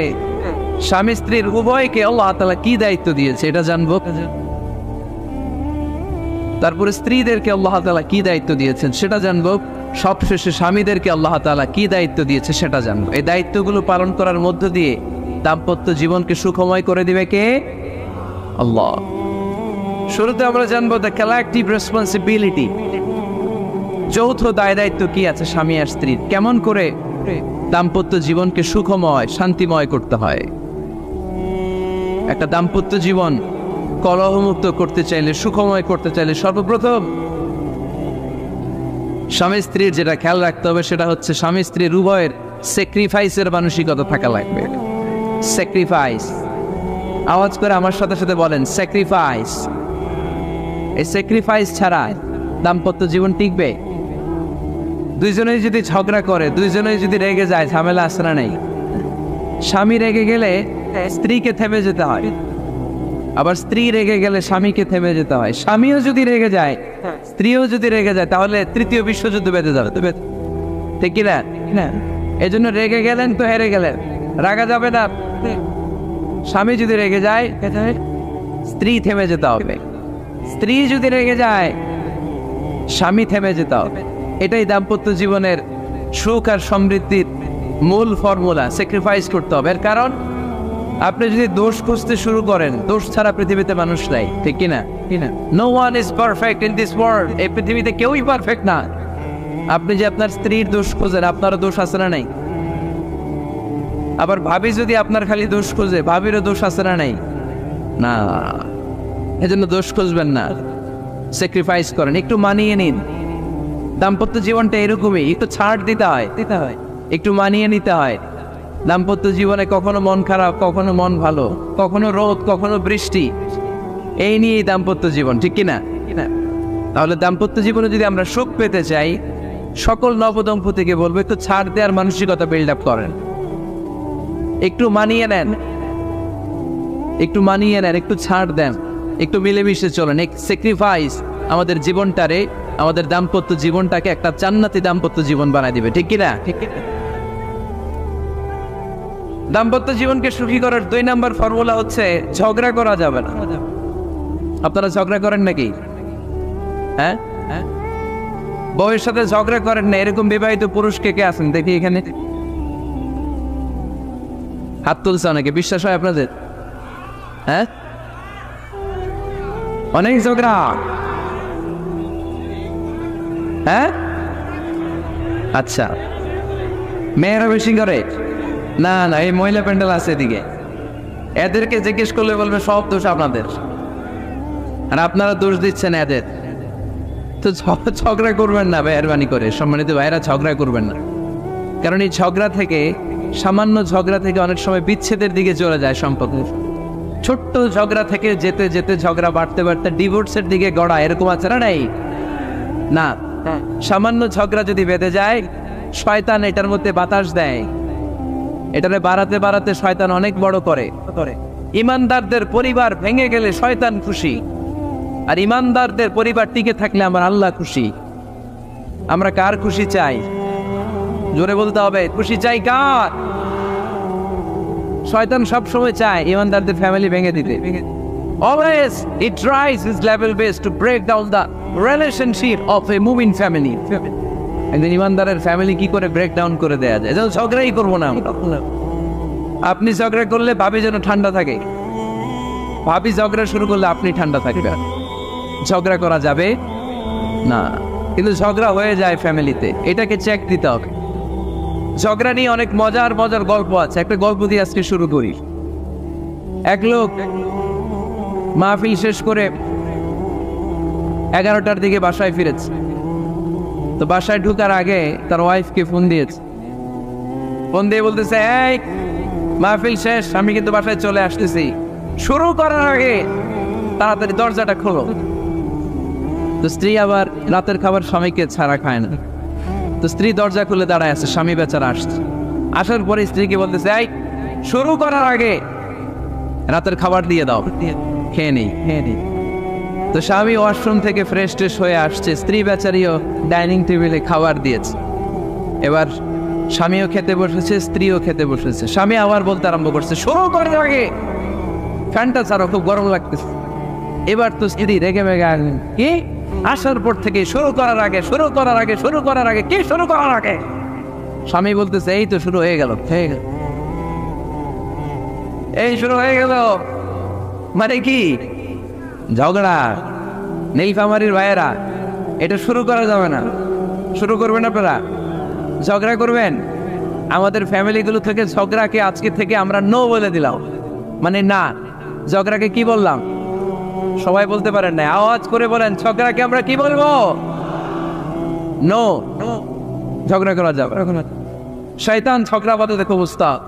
স্বামী স্ত্রীর উভয়কে আল্লাহ তাআলা কি দায়িত্ব দিয়েছে এটা জানবো। তারপরে স্ত্রীদেরকে আল্লাহ তাআলা কি দায়িত্ব দিয়েছেন সেটা জানবো। সবশেষে স্বামীদেরকে আল্লাহ তাআলা কি দায়িত্ব দিয়েছে সেটা জানবো। এই দায়িত্বগুলো পালন করার মধ্য দিয়ে দাম্পত্য জীবনকে সুখময় করে দিবে কে? আল্লাহ। শুরুতে আমরা জানবো দ্য কালেকটিভ রেসপন্সিবিলিটি, যৌথ দায় দায়িত্ব কি আছে স্বামী আর স্ত্রীর, কেমন করে দাম্পত্য জীবনকে সুখময়, শান্তিময় করতে হয়। একটা দাম্পত্য জীবন কলহমুক্ত করতে চাইলে, সুখময় করতে চাইলে সর্বপ্রথম স্বামী স্ত্রীর যেটা খেয়াল রাখতে হবে সেটা হচ্ছে স্বামী স্ত্রীর উভয়ের স্যাক্রিফাইসের মানসিকতা থাকা লাগবে। স্যাক্রিফাইস, আওয়াজ করে আমার সাথে সাথে বলেন স্যাক্রিফাইস। এই স্যাক্রিফাইস ছাড়া দাম্পত্য জীবন টিকবে? দুইজনেই যদি ঝগড়া করে, দুইজনেই যদি রেগে যায়, ঝামেলা আসে না নাই? স্বামী রেগে গেলে স্ত্রীকে থেমে যেতে হয়, আবার স্ত্রী রেগে গেলে স্বামীকে থেমে যেতে হয়। স্বামীও যদি রেগে যায়, স্ত্রীও যদি রেগে যায়, তাহলে তৃতীয় বিশ্বযুদ্ধ বেঁধে যাবে, ঠিক কিনা? এই জন্য রেগে গেলেন তো হেরে গেলেন, রাগা যাবে না। স্বামী যদি রেগে যায়, স্ত্রী থেমে যেতে হবে। স্ত্রী যদি রেগে যায়, স্বামী থেমে যেতে হবে। এটাই দাম্পত্য জীবনের সুখ আর সমৃদ্ধির মূল ফর্মুলা। স্যাক্রিফাইস করতে হবে। এর কারণ আপনি যদি দোষ খুঁজতে শুরু করেন, দোষ ছাড়া পৃথিবীতে মানুষ নাই, ঠিক কিনা? No one is perfect in this world. এই পৃথিবীতে কেউই পারফেক্ট না। আপনি যে আপনার স্ত্রীর দোষ খোঁজেন, আপনারও দোষ আছে না নাই? আবার ভাবি যদি আপনার খালি দোষ খোঁজে, ভাবিরও দোষ আছে না নাই? না। এজন্য দোষ খুঁজবেন না, স্যাক্রিফাইস করেন, একটু মানিয়ে নিন। দাম্পত্য জীবনটা এরকমই, একটু ছাড় দিতে হয়, একটু মানিয়ে নিতে হয়। দাম্পত্য জীবনে কখনো মন খারাপ, কখনো মন ভালো, কখনো রোদ, কখনো বৃষ্টি, এই নিয়েই দাম্পত্য জীবন, ঠিক কিনা? তাহলে দাম্পত্য জীবনে যদি আমরা সুখ পেতে চাই, সকল নবদম্পতিকে বলবো একটু ছাড় দেওয়ার মানসিকতা বিল্ড আপ করেন, একটু মানিয়ে নেন, একটু ছাড় দেন, একটু মিলেমিশে চলেন। এক স্যাক্রিফাইস আমাদের জীবনটারে, আমাদের দাম্পত্য জীবনটাকে একটা জান্নাতি দাম্পত্য জীবন বানাই দিবে, ঠিক কিনা? দাম্পত্য জীবনকে সুখী করার 2 নাম্বার ফর্মুলা হচ্ছে ঝগড়া করা যাবে না। আপনারা ঝগড়া করেন নাকি? হ্যাঁ, বউয়ের সাথে ঝগড়া করেন না এরকম বিবাহিত পুরুষ কে কে আছেন দেখি এখানে? হাত তুলছে অনেকে, বিশ্বাস হয় আপনাদের? হ্যাঁ, অনেক ঝগড়া। হ্যাঁ, আচ্ছা, মেয়েরা বেশি করে? না না, এই মহিলা প্যান্ডেল আছে এদিকে, এদেরকে জিজ্ঞেস করলে বলবে সব দোষ আপনাদের, আর আপনারা দোষ দিচ্ছেন এদের। তো ঝগড়া করবেন না মেহরবানি করে, সম্মানিত ভাইরা, ঝগড়া করবেন না। কারণ এই ঝগড়া থেকে, সামান্য ঝগড়া থেকে অনেক সময় বিচ্ছেদের দিকে চলে যায় সম্পর্ক। ছোট্ট ঝগড়া থেকে যেতে যেতে ঝগড়া বাড়তে বাড়তে ডিভোর্সের দিকে গড়া, এরকম আছে না? নাই না, সামান্য ঝগড়া যদি বেঁধে যায়, শয়তান এটার মধ্যে বাতাস দেয়, এটারে বাড়াতে বাড়াতে শয়তান অনেক বড় করে। ইমানদারদের পরিবার ভেঙে গেলে শয়তান খুশি, আর ইমানদারদের পরিবার টিকে থাকলে আমার আল্লাহ খুশি। আমরা কার খুশি চাই? জোরে বলতে হবে, খুশি চাই কার? শয়তান সব সময় চায় ইমানদারদের ফ্যামিলি ভেঙে দিতে। Always it tries its level best to break down the relationship of a moving family. একদিন ইমানদারের ফ্যামিলি কি করে ব্রেক ডাউন করে দেয়া যায়? যেন ঝগড়াই করবো না আমরা। আপনি ঝগড়া করলে ভাবি যেন ঠান্ডা থাকে, ভাবি ঝগড়া শুরু করলে আপনি ঠান্ডা থাকবেন। ঝগড়া করা যাবে না, কিন্তু ঝগড়া হয়ে যায় ফ্যামিলিতে, এটাকে চেক দিতে হবে। ঝগড়া নিয়ে অনেক মজার মজার গল্প আছে, একটা গল্প দিয়ে আজকে শুরু করি। এক লোক মাহফিল শেষ করে 11টার দিকে বাসায় ফিরেছে। তো বাসায় ঢুকার আগে তার ওয়াইফকে ফোন দিয়েছে, ফোন দিয়ে বলতেছে, এই মাহফিল শেষ, আমি কিন্তু বাসায় চলে আসতেছি, শুরু করার আগে তাড়াতাড়ি দরজাটা খোলো। তো স্ত্রী আবার রাতের খাবার স্বামীকে ছাড়া খায় না, তো স্ত্রী দরজা খুলে দাঁড়ায় আছে, স্বামী বেচারা আসছে। আসার পরে স্ত্রীকে বলতেছে, এই শুরু করার আগে রাতের খাবার দিয়ে দাও, খেয়ে নেই। তো স্বামী ওয়াশরুম থেকে ফ্রেশ ট্রেশ হয়ে আসছে, স্ত্রী বেচারিও ডাইনিং টেবিলে খাবার দিয়েছে। এবার স্বামীও খেতে বসেছে, স্ত্রীও খেতে বসেছে। স্বামী আবার বলতে আরম্ভ করছে, শুরু করার আগে ফ্যানটা ছাড়ো, খুব গরম লাগতেছে। এবার তো স্ত্রী রেগে মেগে আসলেন, কি আসার পর থেকে শুরু করার আগে কি শুরু করার আগে? স্বামী বলতেছে, এই তো শুরু হয়ে গেল, এই শুরু হয়ে গেল। মানে কি? ঝগড়া। নীলফামারীর ভাইয়েরা, এটা শুরু করা যাবে না। শুরু করবেন আপনারা, ঝগড়া করবেন। আমাদের ফ্যামিলিগুলো থেকে ঝগড়াকে আজকে থেকে আমরা নো বলে দিলাম। মানে না, ঝগড়াকে কি বললাম? সবাই বলতে পারেন না, আওয়াজ করে বলেন, ঝগড়াকে আমরা কি বলবো? নো। ঝগড়া করা যাবে। শয়তান ঝগড়া বাঁধে দেখো উস্তাদ।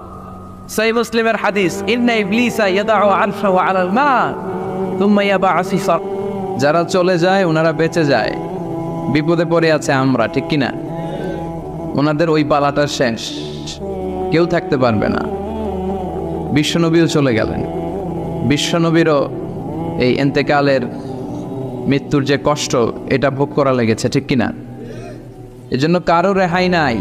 সহিহ মুসলিমের হাদিস, ইন্না ইবলিসা ইয়াদাউ আরশাহু আলাল মা তুম্মা ইয়াবআসু। যারা চলে যায় ওনারা বেঁচে যায়, বিপদে পড়ে আছে আমরা, ঠিক কিনা? ওনাদের ওই পালাটা শেষ, কেউ থাকতে পারবে না। বিশ্বনবীও চলে গেলেন, বিশ্বনবীরও এই এন্তেকালের মৃত্যুর যে কষ্ট, এটা ভোগ করা লেগেছে, ঠিক কিনা? এজন্য কারো রেহাই নাই।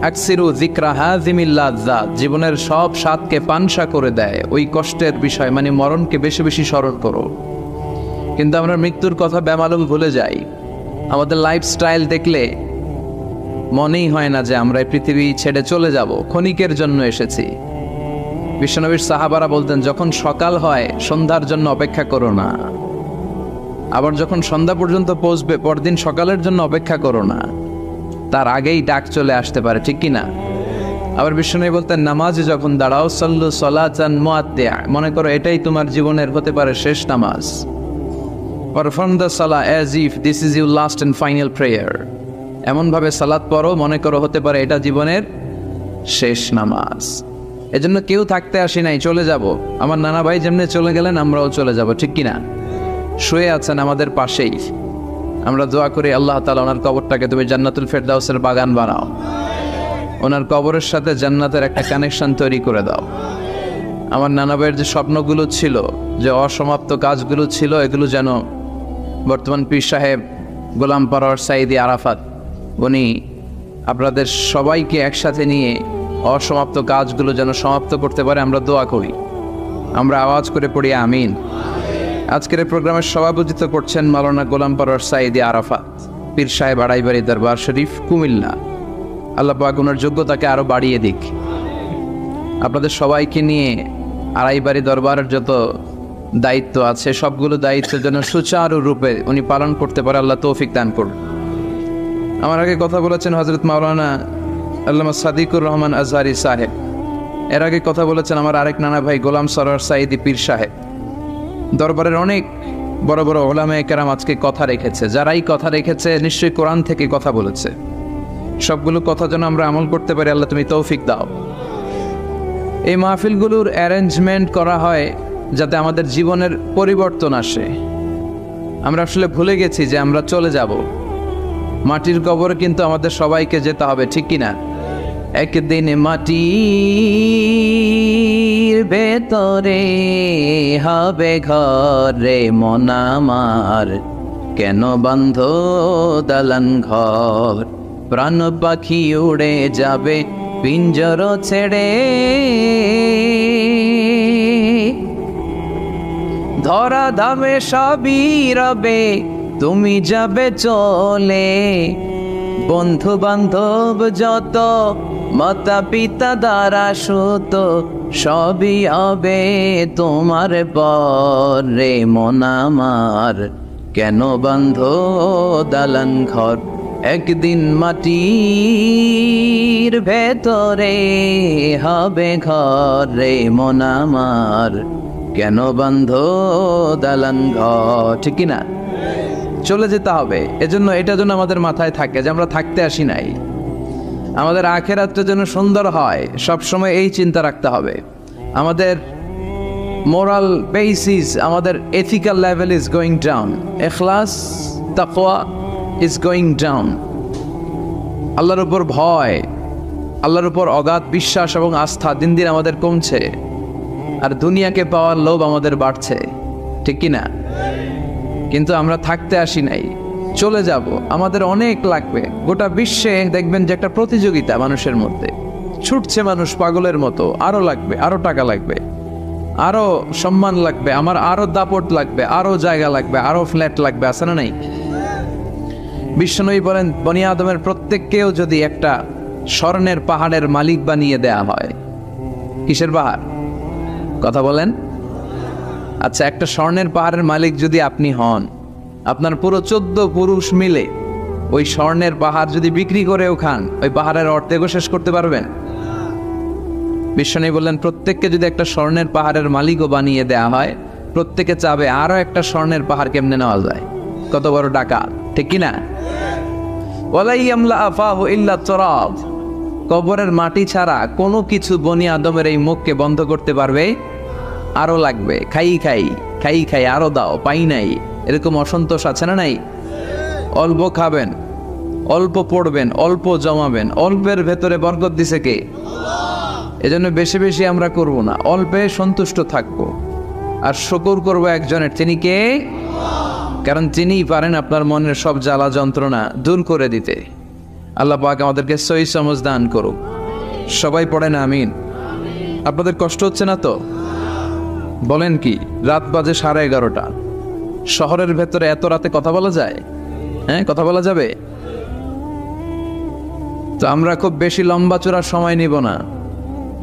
আকসিরু যিকরা হাযিমিল লাযযাত, জীবনের সব স্বাদকে পানসা করে দেয় ওই কষ্টের বিষয়, মানে মরণকে বেশি বেশি স্মরণ করো। কিন্তু আমরা মৃত্যুর কথা বেমালুম ভুলে যাই। আমাদের লাইফস্টাইল দেখলে মনেই হয় না যে আমরা এই পৃথিবী ছেড়ে চলে যাব, ক্ষণিকের জন্য এসেছি। বিশ্বনবীর সাহাবারা বলতেন, যখন সকাল হয় সন্ধ্যার জন্য অপেক্ষা করো না, আবার যখন সন্ধ্যা পর্যন্ত পৌঁছবে পরদিন সকালের জন্য অপেক্ষা করো না, তার আগেই ডাক চলে আসতে পারে, ঠিক কিনা? আবার বিশ্বনবী বলতেন, নামাজে যখন দাঁড়াও, সাল্লু সালাতান মুআত্তিআ, মনে করো এটাই তোমার জীবনের হতে পারে শেষ নামাজ। Perform the Salah as if this is your last and final prayer, এমনভাবে সালাত পড়ো মনে করো হতে পারে এটা জীবনের শেষ নামাজ। এজন্য কেউ থাকতে আসি নাই, চলে যাব। আমার নানা ভাই যেমনি চলে গেলেন আমরাও চলে যাব, ঠিক কিনা? শুয়ে আছেন আমাদের পাশেই, আমরা দোয়া করি আল্লাহ তাআলা ওনার কবরটাকে তুমি জান্নাতুল ফেরদাউসের বাগান বানাও, ওনার কবরের সাথে জান্নাতের একটা কানেকশন তৈরি করে দাও। আমার নানা ভাইয়ের যে স্বপ্নগুলো ছিল, যে অসমাপ্ত কাজগুলো ছিল, এগুলো যেন বর্তমান পীর সাহেব গোলাম পরওয়ার সাঈদী আরাফাত উনি আপনাদের সবাইকে একসাথে নিয়ে অসমাপ্ত কাজগুলো যেন সমাপ্ত করতে পারে, আমরা দোয়া করি। আমরা আওয়াজ করে পড়ি আমিন। আজকের এই প্রোগ্রামের সভাপতিত্ব করছেন মাওলানা গোলাম পরওয়ার সাঈদী আরাফাত, পীর সাহেব আড়াইবাড়ি দরবার শরীফ, কুমিল্লা। আল্লাহ পাক ওনার যোগ্যতাকে আরও বাড়িয়ে দিক। আপনাদের সবাইকে নিয়ে আড়াইবাড়ি দরবারের যত দায়িত্ব আছে সবগুলো দায়িত্ব যেন সুচারুরূপে উনি পালন করতে পারে, আল্লাহ তৌফিক দান করুন। আমার আগে কথা বলেছেন হযরত মাওলানা আল্লামা সাদিকুর রহমান আজহারি সাহেব, এর আগে কথা বলেছেন আমার আরেক নানা ভাই গোলাম সরওয়ার সাঈদী পীর সাহেব। দরবারের অনেক বড় বড় উলামায়ে কেরাম আজকে কথা রেখেছে, যারাই কথা রেখেছে নিশ্চয়ই কোরআন থেকে কথা বলেছে। সবগুলো কথা যেন আমরা আমল করতে পারি, আল্লাহ তুমি তৌফিক দাও। এই মাহফিলগুলোর অ্যারেঞ্জমেন্ট করা হয় যাতে আমাদের জীবনের পরিবর্তন আসে। আমরা আসলে ভুলে গেছি যে আমরা চলে যাব, মাটির কবরে কিন্তু আমাদের সবাইকে যেতে হবে, ঠিক কিনা? একদিন মাটির ভেতরে হবে ঘরে মন আমার, কেন বন্ধ দালান ঘর, প্রাণ পাখি উড়ে যাবে পিঞ্জর ছেড়ে, ধরা ধামে সবই রবে তুমি যাবে চলে, বন্ধু বান্ধব যত মাতা পিতা দ্বারা সুত সবই হবে তোমার পরে মন আমার, কেন বন্ধ দালান ঘর, একদিন মাটির ভেতরে হবে ঘরে মন আমার, কেন বন্ধ দালান ঘর, ঠিক কিনা? চলে যেতে হবে। এজন্য এটা যেন আমাদের মাথায় থাকে যে আমরা থাকতে আসি নাই, আমাদের আখিরাতটা যেন সুন্দর হয়, সবসময় এই চিন্তা রাখতে হবে। আমাদের মোরাল বেসিস, আমাদের ethical level is going down, ইখলাস তাকওয়া ইজ গোয়িং ডাউন। আল্লাহর উপর ভয়, আল্লাহর উপর অগাধ বিশ্বাস এবং আস্থা দিন দিন আমাদের কমছে, আর দুনিয়াকে পাওয়ার লোভ আমাদের বাড়ছে, ঠিক কিনা? কিন্তু আমরা থাকতে আসি নাই, চলে যাব। আমাদের অনেক লাগবে। গোটা বিশ্বে দেখবেন যে একটা প্রতিযোগিতা মানুষের মধ্যে, ছুটছে মানুষ পাগলের মতো, আরো লাগবে, আরো টাকা লাগবে, আরো সম্মান লাগবে, আমার আরো দাপট লাগবে, আরো জায়গা লাগবে, আরো ফ্ল্যাট লাগবে, আছে না নাই? বিশ্বনবী বলেন বনি আদমের প্রত্যেককেও যদি একটা স্বর্ণের পাহাড়ের মালিক বানিয়ে দেয়া হয়, কিসের পাহাড়? কথা বলেন। আচ্ছা, একটা স্বর্ণের পাহাড়ের মালিক যদি আপনি হন, আপনার পুরো 14 পুরুষ মিলে ওই স্বর্ণের পাহাড় যদি বিক্রি করেও খান, ওই পাহাড়ের অর্ধেকও শেষ করতে পারবেন? বিশ্বনবী বললেন প্রত্যেককে যদি একটা স্বর্ণের পাহাড়ের মালিকও বানিয়ে দেয়া হয়, প্রত্যেকে চাবে আরো একটা স্বর্ণের পাহাড় কেমনে নেওয়া যায়। কত বড় ডাকাত, ঠিক কিনা? ওয়ালা ইয়ামলা আফাহু ইল্লা তুরাব, কবরের মাটি ছাড়া কোনো কিছু বনি আদমের এই মুখকে বন্ধ করতে পারবে? আরো লাগবে, খাই খাই খাই খাই, আরো দাও, পাই নাই, এরকম অসন্তোষ আছে না নাই? অল্প খাবেন, অল্প পড়বেন, অল্প জমাবেন, অল্পের ভেতরে বরকত দিছে কে? এজন্য বেশি বেশি আমরা করব না, অল্পে সন্তুষ্ট থাকবো, আর শুকর করবো একজনের, তিনি কে? কারণ তিনিই পারেন আপনার মনের সব জ্বালা যন্ত্রণা দূর করে দিতে। আল্লাহ পাক আমাদেরকে সহি সমঝ দান করুক। সবাই পড়েন আমিন। আপনাদের কষ্ট হচ্ছে না তো? বলেন কি, রাত বাজে 11:30, শহরের ভেতরে এত রাতে কথা বলা যায়? হ্যাঁ, কথা বলা যাবে? তো আমরা খুব বেশি লম্বা চড়া সময় নিব না।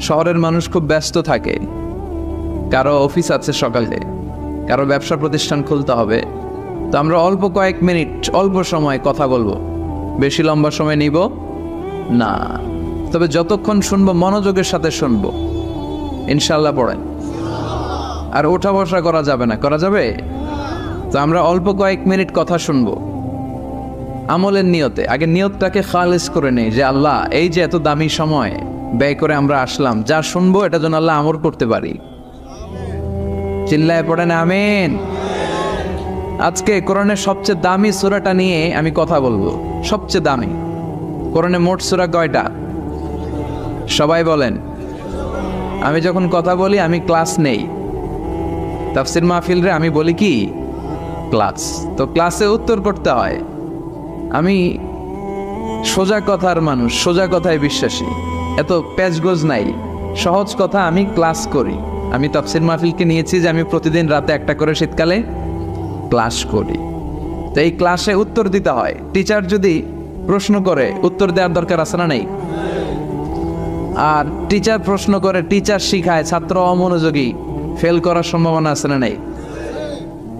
শহরের মানুষ খুব ব্যস্ত থাকে, কারো অফিস আছে সকালে, কারো ব্যবসা প্রতিষ্ঠান খুলতে হবে। তো আমরা অল্প কয়েক মিনিট, অল্প সময় কথা বলবো, বেশি লম্বা সময় নিব না। তবে যতক্ষণ শুনবো মনোযোগের সাথে শুনবো, ইনশাল্লাহ পড়েন। আর ওঠা বসা করা যাবে না, করা যাবে? তো আমরা অল্প কয়েক মিনিট কথা শুনবো আমলের নিয়তে। আগে নিয়তটাকে খালেস করে নেই যে আল্লাহ, এই যে এত দামি সময় ব্যয় করে আমরা আসলাম, যা শুনবো এটা যেন আল্লাহ আমল করতে পারি। চিল্লায় পড়েন আমিন। আজকে কোরআনের সবচেয়ে দামি সূরাটা নিয়ে আমি কথা বলবো। সবচেয়ে দামি কোরআনে মোট সূরা কয়টা? সবাই বলেন। আমি যখন কথা বলি আমি ক্লাস নেই, তাফসির মাহফিলরে আমি বলি কি ক্লাস। তো ক্লাসে উত্তর করতে হয়। আমি সোজা কথার মানুষ, সোজা কথায় বিশ্বাসী, এত প্যাচগোজ নাই, সহজ কথা আমি ক্লাস করি। আমি তাফসির মাহফিলকে নিয়েছি যে আমি প্রতিদিন রাতে একটা করে শীতকালে ক্লাস করি। তো এই ক্লাসে উত্তর দিতে হয়। টিচার যদি প্রশ্ন করে উত্তর দেওয়ার দরকার আছে না নেই? আর টিচার প্রশ্ন করে, টিচার শিখায়, ছাত্র অমনোযোগী, ফেল করার সম্ভাবনা আছে না নেই?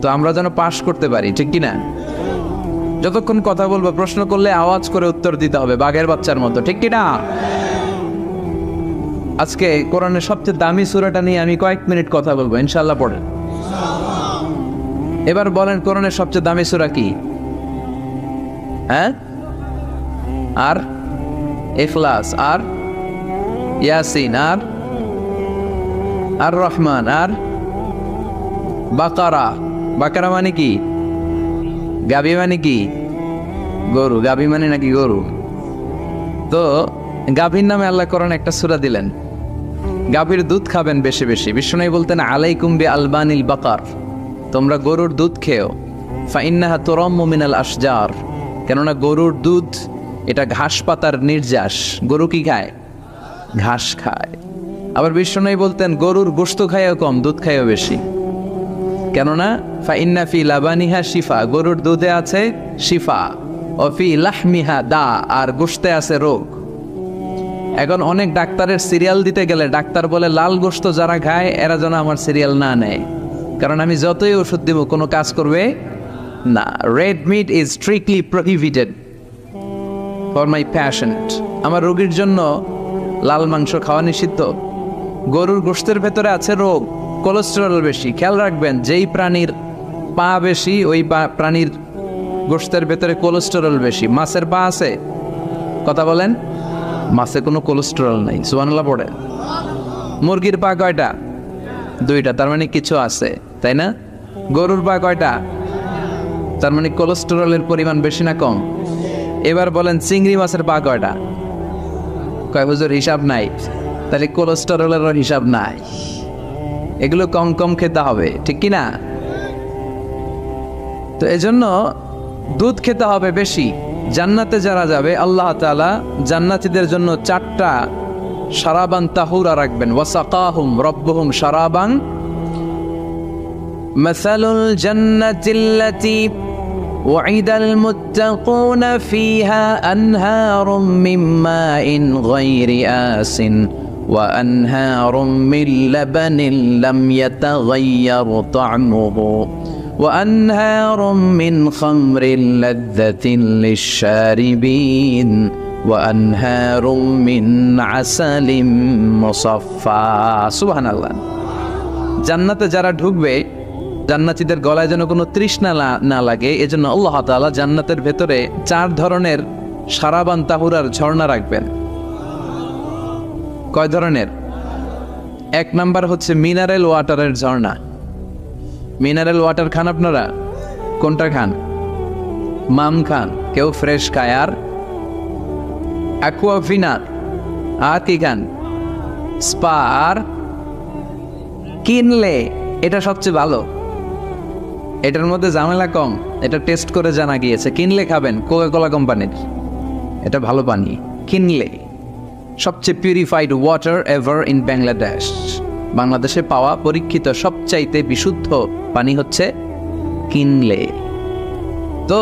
তো আমরা যেন পাস করতে পারি, ঠিক কিনা? যতক্ষণ কথা বলবো প্রশ্ন করলে আওয়াজ করে উত্তর দিতে হবে, বাঘের বাচ্চার মতো, ঠিক কিনা? আজকে কোরআনের সবচেয়ে দামি সূরাটা নিয়ে আমি কয়েক মিনিট কথা বলবো, ইনশাআল্লাহ। পড়েন। এবার বলেন কোরআনের সবচেয়ে দামি সূরা কি? হ্যাঁ? আর ইখলাস, আর ইয়াসিন, আর রহমান, আর বাকারা। বাকারা মানে কি? গাভী মানে কি? গরু। গাভী মানে নাকি গরু? তো গাভীর নামে আল্লাহ কোরআনে একটা সূরা দিলেন। গাভীর দুধ খাবেন বেশি বেশি। বিষ্ণু বলতেন আলাইকুম বি আলবানিল বাকার, তোমরা গরুর দুধ খেও। ফাইন্নাহা তুরাম্মু মিনাল আশজার, কেননা গরুর দুধ এটা ঘাস পাতার নির্যাস। গরু কি খায়? ঘাস খায়। আবার বিষ্ণু বলতেন গরুর গোশত খায়ও কম, দুধ খায়ও বেশি, কেননা ফাইন্না ফি লাবানিহা শিফা, গরুর দুধে আছে শিফা, ও ফি লাহমিহা দা, আর গোশতে আছে রোগ। এখন অনেক ডাক্তারের সিরিয়াল দিতে গেলে ডাক্তার বলে লাল গোশত যারা খায় এরা যেন আমার সিরিয়াল না নেয়, কারণ আমি যতই ওষুধ দিব কোনো কাজ করবে না। Red meat is strictly prohibited for my patient. আমার রোগীর জন্য লাল মাংস খাওয়া নিষিদ্ধ। গরুর গোশতের ভেতরে আছে রোগ, কোলেস্টেরল বেশি। খেয়াল রাখবেন, যেই প্রাণীর পা বেশি ওই প্রাণীর গোশতের ভেতরে কোলেস্টেরল বেশি। মাছের পা আছে? কথা বলেন। মাছে কোনো কোলেস্টেরল নাই, সুবহানাল্লাহ পড়ে। মুরগির পা কয়টা? দুইটা, তার মানে কিছু আছে, তাই না? গরুর পা কয়টা? তার মানে কোলেস্টেরলের পরিমাণ বেশি না কম? এবার বলেন চিংড়ি মাছের পা কয়টা? কয় হুজুর হিসাব নাই। তাহলে কোলেস্টেরলেরও হিসাব নাই। এগুলো কম কম খেতে হবে, ঠিক কি না? তো এজন্য দুধ খেতে হবে বেশি। জান্নাতে যারা যাবে আল্লাহ তাআলা জান্নাতীদের জন্য 4টা শারাবান তাহুরা রাখবেন। ওয়াসাকাহুম রাব্বুহুম শারাবান মাসালুল জান্নাতিল্লাতী ওয়াইদাল মুত্তাকুনা ফিহা আনহারুম মিন মাইন গায়রি আসিন ওয়া আনহারুম মিন লাবানিন লাম ইয়াতাগায়্যার তা'মুহু وأنهار من خمر لذة للشاربين وأنهار من عسل مصفى سبحان الله। জান্নাতে যারা ঢুকবে জান্নাতীদের গলায় যেন কোনো তৃষ্ণা না লাগে, এজন্য আল্লাহ তাআলা জান্নাতের ভেতরে 4 ধরনের শারাবান তাহুরার ঝর্ণা রাখবেন। কয় ধরনের? 1 নাম্বার হচ্ছে মিনারেল ওয়াটারের ঝর্ণা। মিনারেল ওয়াটার খান আপনারা? কোনটা খান? মাম খান, কেউ ফ্রেশ খায়, আর অ্যাকুয়াফিনা, আর কি খান? স্পা, আর কিনলে। এটা সবচেয়ে ভালো, এটার মধ্যে ঝামেলা কম, এটা টেস্ট করে জানা গিয়েছে। কিনলে খাবেন, কোকা-কোলা কোম্পানির, এটা ভালো পানি। কিনলে সবচেয়ে purified water ever in Bangladesh. বাংলাদেশে পাওয়া পরীক্ষিত সবচাইতে বিশুদ্ধ পানি হচ্ছে কিনলে। তো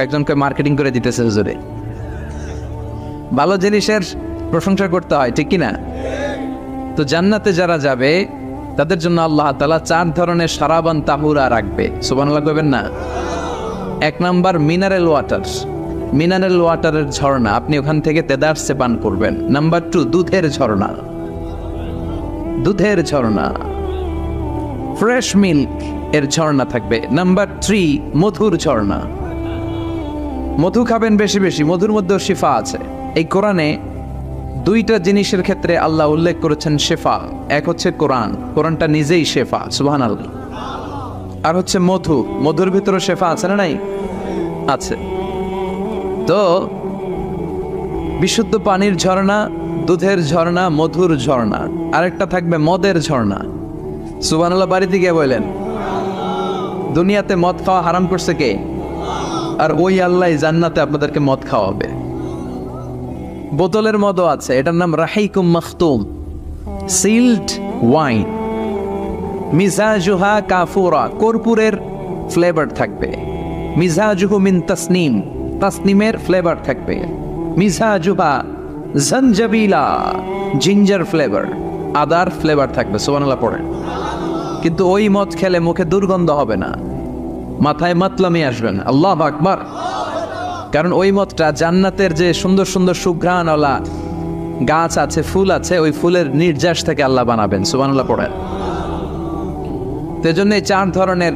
একজনকে মার্কেটিং করে দিতেছে হুজুরে। ভালো জিনিসের প্রশংসা করতে হয়, ঠিক কিনা? তো জান্নাতে যারা যাবে তাদের জন্য আল্লাহ তাআলা 4 ধরনের শারাবান তাহুরা রাখবে। সুবহানাল্লাহ কইবেন না? 1 নাম্বার মিনারেল ওয়াটার, মিনারেল ওয়াটারের ঝর্ণা, আপনি ওখান থেকে তেদারসে পান করবেন। নাম্বার 2 দুধের ঝর্ণা, দুধের ঝর্ণা, ফ্রেশ মিল্ক এর ঝর্ণা থাকবে। নাম্বার 3 মধুর ঝর্ণা, মধু খাবেন বেশি বেশি, মধুর মধ্যেও শিফা আছে। এই কোরআনে 2টা জিনিসের ক্ষেত্রে আল্লাহ উল্লেখ করেছেন শেফা। এক হচ্ছে কোরআন, কোরআনটা নিজেই শেফা, সুবহানাল্লাহ। আর হচ্ছে মধু, মধুর ভিতরে শেফা আছে না নাই? আছে। তো বিশুদ্ধ পানির ঝর্ণা, দুধের ঝর্ণা, মধুর ঝর্ণা, আরেকটা থাকবে মদের ঝর্ণা। সুবহানাল্লাহ বাড়িতে গিয়ে বললেন, দুনিয়াতে মদ খাওয়া হারাম করছে কে? আর ওই আল্লাহ জান্নাতে আপনাদেরকে মদ খাওয়াবে। বোতলের মদও আছে, এটার নাম রাহিকুম মাখতুম, সিল্ড ওয়াইন। মিজাজুহা কাফুরা, কর্পূরের ফ্লেভার থাকবে। মিজাজুহু মিন তাসনিম, তাসনিমের ফ্লেভার থাকবে। মিজাজুহা জঞ্জাবিলা, জিঞ্জার ফ্লেভার, আদার ফ্লেভার থাকবে। সুবহানাল্লাহ পড়েন। কিন্তু ওই মদ খেলে মুখে দুর্গন্ধ হবে না, মাথায় মাতলামি আসবে না। আল্লাহু আকবার। কারণ ওই মদটা জান্নাতের যে সুন্দর সুন্দর সুঘ্রাণওয়ালা গাছ আছে, ফুল আছে, ওই ফুলের নির্যাস থেকে আল্লাহ বানাবেন। সুবহানাল্লাহ পড়েন। সেজন্য এই 4 ধরনের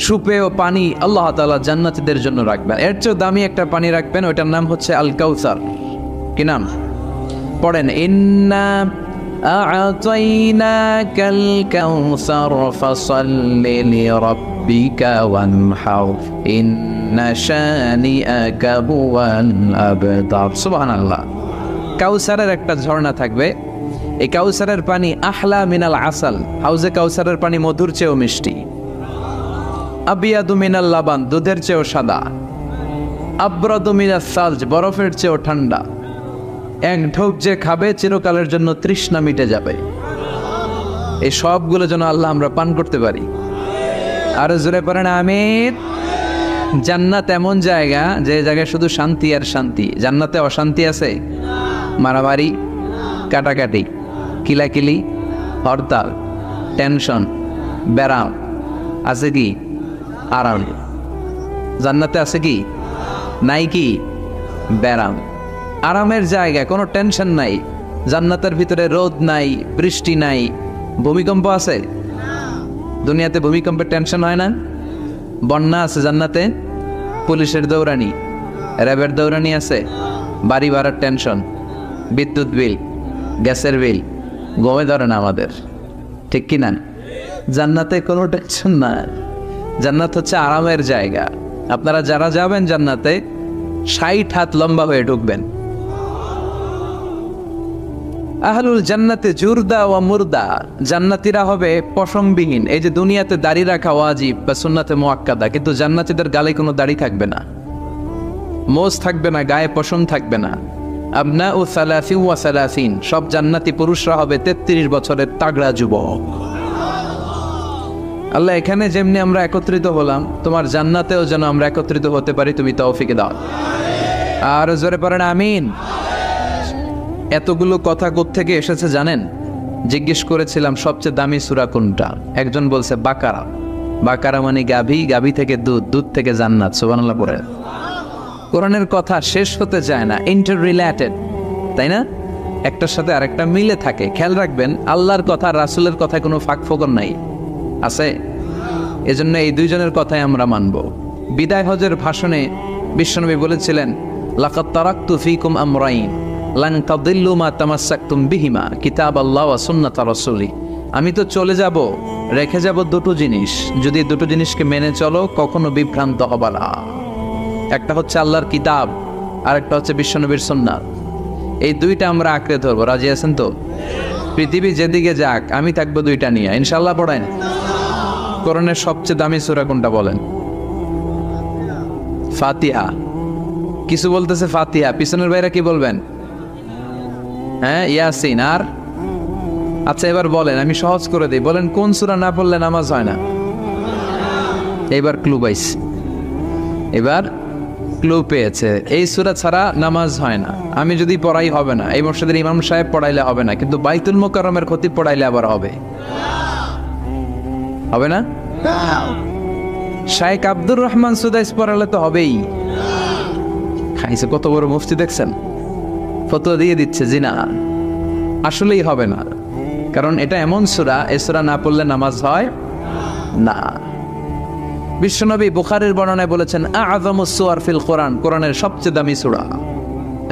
সুপেয় পানি আল্লাহ তাআলা জান্নাতীদের জন্য রাখবেন। এর চেয়ে দামি একটা পানি রাখবেন, ওইটার নাম হচ্ছে আল কাউসার। কি নাম? পড়েন, ইন্না আ'তাইনাকাল কাউসার ফাসাল্লি লিরাব্বিকা ওয়ানহার ইন্না শানিআকা হুয়াল আবতার। সুবহানাল্লাহ। কাউসারের একটা ঝর্ণা থাকবে। এই কাউসারের পানি আহলা মিনাল আসাল, হাউজে কাউসারের পানি মধুর চেয়েও মিষ্টি। আবিয়াদু মিনাল লাবান, দুধের চেয়েও সাদা। আবরাদু মিনাস সালজ, বরফের চেয়েও ঠান্ডা। এক ঢোক যে খাবে চিরকালের জন্য তৃষ্ণা মিটে যাবে। এই সবগুলো যেন আল্লাহ আমরা পান করতে পারি। আর জোরে পড়েন আমিন। জান্নাত এমন জায়গা, যে জায়গায় শুধু শান্তি আর শান্তি। জান্নাতে অশান্তি আছে? মারামারি, কাটাকাটি, কিলাকিলি, হরতাল, টেনশন, ব্যারাম আছে কি? আরাম। জান্নাতে আছে কি? নাই কি? ব্যারাম। আরামের জায়গা, কোনো টেনশন নাই। জান্নাতের ভিতরে রোদ নাই, বৃষ্টি নাই, ভূমিকম্প আছে? দুনিয়াতে ভূমিকম্পের টেনশন হয় না? বন্যা আছে জান্নাতে? পুলিশের দৌড়ানি, র্যাবের দৌড়ানি আছে? বাড়ি ভাড়ার টেনশন, বিদ্যুৎ বিল, গ্যাসের বিল, গমে ধরে না আমাদের, ঠিক কি না? জান্নাতে কোনো টেনশন না। জান্নাত হচ্ছে আরামের জায়গা। আপনারা যারা যাবেন জান্নাতে 60 হাত লম্বা হয়ে ঢুকবেন। আহলুল জান্নাতে জুরদা ওয়া মুরদা, জান্নাতীরা হবে পশমবিহীন। এই যে দুনিয়াতে দাড়ি রাখা ওয়াজিব বা সুন্নাতে মুআক্কাদা, কিন্তু জান্নাতীদের গালে কোনো দাড়ি থাকবে না, মোজ থাকবে না, গায়ে পশম থাকবে না। আবনাউ সালাসিন ওয়া সালাসিন, সব জান্নাতি পুরুষরা হবে 33 বছরের তাগড়া যুবক। আল্লাহ, এখানে যেমনি আমরা একত্রিত হলাম, তোমার জান্নাতেও যেন আমরা একত্রিত হতে পারি, তুমি তৌফিক দাও। আর জোরে পড়েন আমিন। এতগুলো কথা কোত্থেকে এসেছে জানেন? জিজ্ঞেস করেছিলাম সবচেয়ে দামি সূরা কোনটা? একজন বলছে বাকারা। বাকারা মানে গাভী, গাভী থেকে দুধ, দুধ থেকে জান্নাত। সুবহানাল্লাহ পড়ে। কোরআনের কথা শেষ হতে চায় না, ইন্টার রিলেটেড, তাই না? একটার সাথে আরেকটা মিলে থাকে। খেয়াল রাখবেন, আল্লাহর কথা রাসূলের কথায় কোনো ফাঁক ফোকর নাই, আছে? এজন্য এই দুইজনের কথাই আমরা মানব। বিদায় হজের ভাষণে বিশ্বনবী বলেছিলেন, লাকাদ তারাকতু ফীকুম আমরাইন লান তাদিল্লু মা তামাসসাকতুম বিহিমা কিতাবাল্লাহ ওয়া সুন্নাতা রাসূলি। আমি তো চলে যাব, রেখে যাব দুটো জিনিস, যদি দুটো জিনিসকে মেনে চলো কখনো বিভ্রান্ত হবে না। একটা হচ্ছে আল্লাহর কিতাব, আর একটা হচ্ছে বিশ্বনবীর সুন্নাত। এই দুইটা আমরা আঁকড়ে ধরবো। রাজি আছেন তো? পৃথিবী যেদিকে যাক, আমি থাকবো দুইটা নিয়ে, ইনশাআল্লাহ। পড়েন। কোরআনের সবচেয়ে দামি সূরা কোনটা বলেন? ফাতিহা। কিছু বলতেছে ফাতিহা, পিছনের বাইরে কি বলবেন? হ্যাঁ, ইয়াসিন। আর আচ্ছা, এবার বলেন, আমি সহজ করে দিই, বলেন কোন সূরা না পড়লে নামাজ হয় না? এবার ক্লু পাইছে, এবার ক্লু পেয়েছে। এই সূরা ছাড়া নামাজ হয় না। আমি যদি পড়াই হবে না, এই মসজিদের ইমাম সাহেব পড়াইলে হবে না, কিন্তু বাইতুল মুকাররমের খতিব পড়াইলে আবার হবে। হবে না? শাইখ আব্দুর রহমান সুদাইস পড়ালে তো হবেই। খাইছে কত বড় মুফতি দেখছেন, ফতোয়া দিয়ে দিচ্ছে জি না, আসলেই হবে না। কারণ এটা এমন সূরা, এই সূরা না পড়লে নামাজ হয় না। বিশ্বনবী বুখারীর বর্ণনায় বলেছেন, আ'যামুস সুওয়ার ফিল কোরআন, কোরআনের সবচেয়ে দামি সূরা।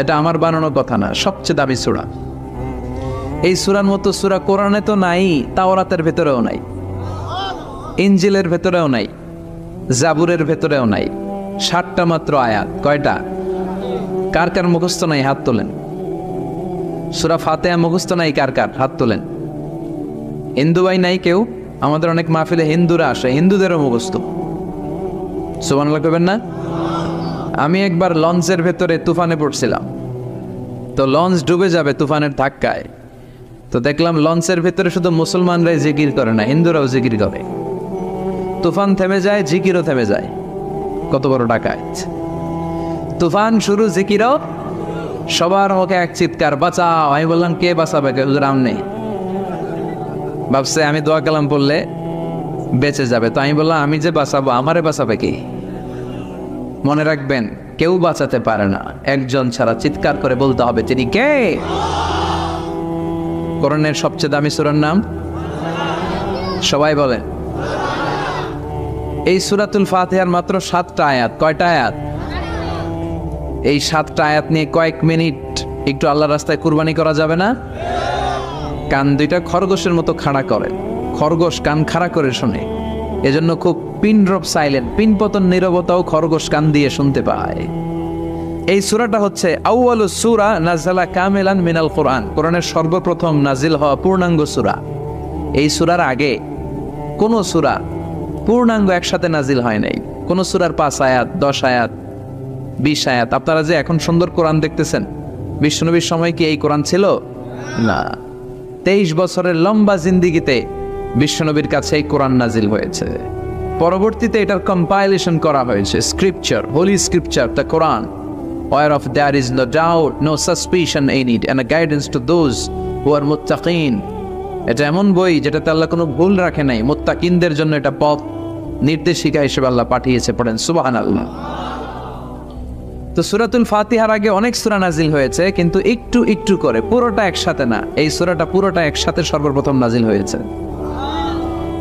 এটা আমার বানানো কথা না, সবচেয়ে দামি সূরা। এই সূরার মতো সূরা কোরআনে তো নাই, তাওরাতের ভেতরেও নাই। ইনজিলের ভেতরেও নাই, জাবুরের ভেতরেও নাই। 60টা মাত্র আয়াত। কয়টা? কার কার মুখস্থ নাই হাত তোলেন। সূরা ফাতিহা মুখস্থ নাই কার কার হাত তোলেন। হিন্দু ভাই নাই কেউ? আমাদের অনেক মাহফিলে হিন্দুরা আসে, হিন্দুদেরও মুখস্থ। সুবহানাল্লাহ কইবেন না? আমি একবার লঞ্চের ভেতরে তুফানে পড়ছিলাম, তো লঞ্চ ডুবে যাবে তুফানের ধাক্কায়। তো দেখলাম লঞ্চের ভেতরে শুধু মুসলমানরাই জিকির করে না, হিন্দুরাও জিকির করে। তুফান থেমে যায়, জিকিরও থেমে যায়। কত বড় ডাকাত! তুফান শুরু, জিকিরও। সবার মুখে এক চিৎকার, বাঁচাও। আমি বললাম কে বাঁচাবে? হুজুর আমনে। ভাবছে আমি দোয়া কালাম বললে বেঁচে যাবে, তো আমি বললাম আমি যে বাঁচাবো, আমারে বাঁচাবে কি? মনে রাখবেন, কেউ বাঁচাতে পারে না, একজন ছাড়া। চিৎকার করে বলতে হবে তিনি কে। কোরআনের সবচেয়ে দামি সূরার নাম সবাই বলেন। এই সূরাতুল ফাতিহার মাত্র 7টা আয়াত। কয়টা আয়াত? এই 7টা আয়াত নিয়ে কয়েক মিনিট একটু আল্লাহর রাস্তায় কুরবানি করা যাবে না? কান দুইটা খরগোশের মতো খাড়া করে, খরগোশ কান খাড়া করে শোনে, এজন্য খুব পিন ড্রপ সাইলেন্ট, পিন পতন নীরবতাও খরগোশ কান দিয়ে শুনতে পায়। এই সূরাটা হচ্ছে আউয়ালুস সূরা নাযালা কামিলান মিনাল কোরআন, কোরআনের সর্বপ্রথম নাজিল হওয়া পূর্ণাঙ্গ সূরা। এই সূরার আগে কোন সূরা পূর্ণাঙ্গ একসাথে নাজিল হয় নাই। কোন সূরার 5 আয়াত, 10 আয়াত, 20 আয়াত। আপনারা যে এখন সুন্দর কোরআন দেখতেছেন, বিশ্বনবীর সময় কি এই কোরআন ছিল? না। 23 বছরের লম্বা জিন্দিগিতে বিশ্বনবীর কাছে এই কোরআন নাজিল হয়েছে। পরবর্তীতে এটার কম্পাইলেশন করা হয়েছে, scripture, holy scripture, the Quran, whereof there is no doubt, no suspicion in it, and a guidance to those who are muttaqin. এটা এমন বই যেটাতে আল্লাহ কোনো ভুল রাখে নাই, মুত্তাকিনদের জন্য এটা পথ নির্দেশিকা হিসেবে আল্লাহ পাঠিয়েছে। পড়েন সুবহানাল্লাহ। তো সূরাতুল ফাতিহার আগে অনেক সূরা নাজিল হয়েছে, কিন্তু একটু একটু করে, পুরোটা একসাথে না। এই সূরাটা পুরোটা একসাথে সর্বপ্রথম নাজিল হয়েছে।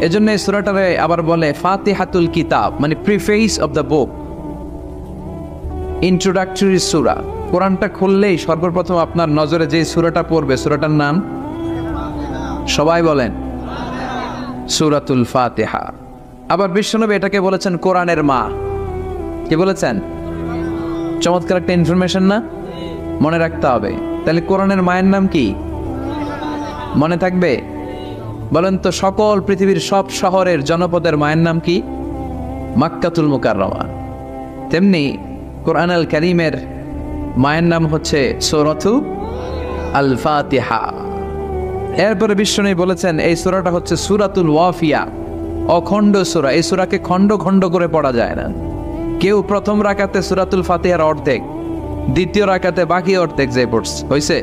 এজন্য এই সূরাটারে আবার বলে ফাতিহাতুল কিতাব, মানে preface of the book, introductory সূরা। কোরআনটা খুললেই সর্বপ্রথম আপনার নজরে যে সূরাটা পড়বে, সূরাটার নাম সবাই বলেন সূরাতুল ফাতিহা। আবার বিশ্বনবী এটাকে বলেছেন কোরআনের মা। কি বলেছেন? চমৎকার একটা ইনফরমেশন না? মনে রাখতে হবে। তাহলে কোরআনের মায়ের নাম কি মনে থাকবে? বলেন তো, সকল পৃথিবীর সব শহরের জনপদের মায়ের নাম কি? মাক্কাতুল মুকাররমা। তেমনি কোরআন আল কারীমের মায়ের নাম হচ্ছে সূরাতু আল ফাতিহা। এরপরে বিশ্বনবী বলেছেন এই সূরাটা হচ্ছে সূরাতুল ওয়াফিয়া, অখণ্ড সূরা। এই সূরাকে খণ্ড খণ্ড করে পড়া যায় না। কেউ প্রথম রাকাতে সূরাতুল ফাতিহার অর্ধেক, দ্বিতীয় রাকাতে বাকি অর্ধেক যে পড়ছে হইছে।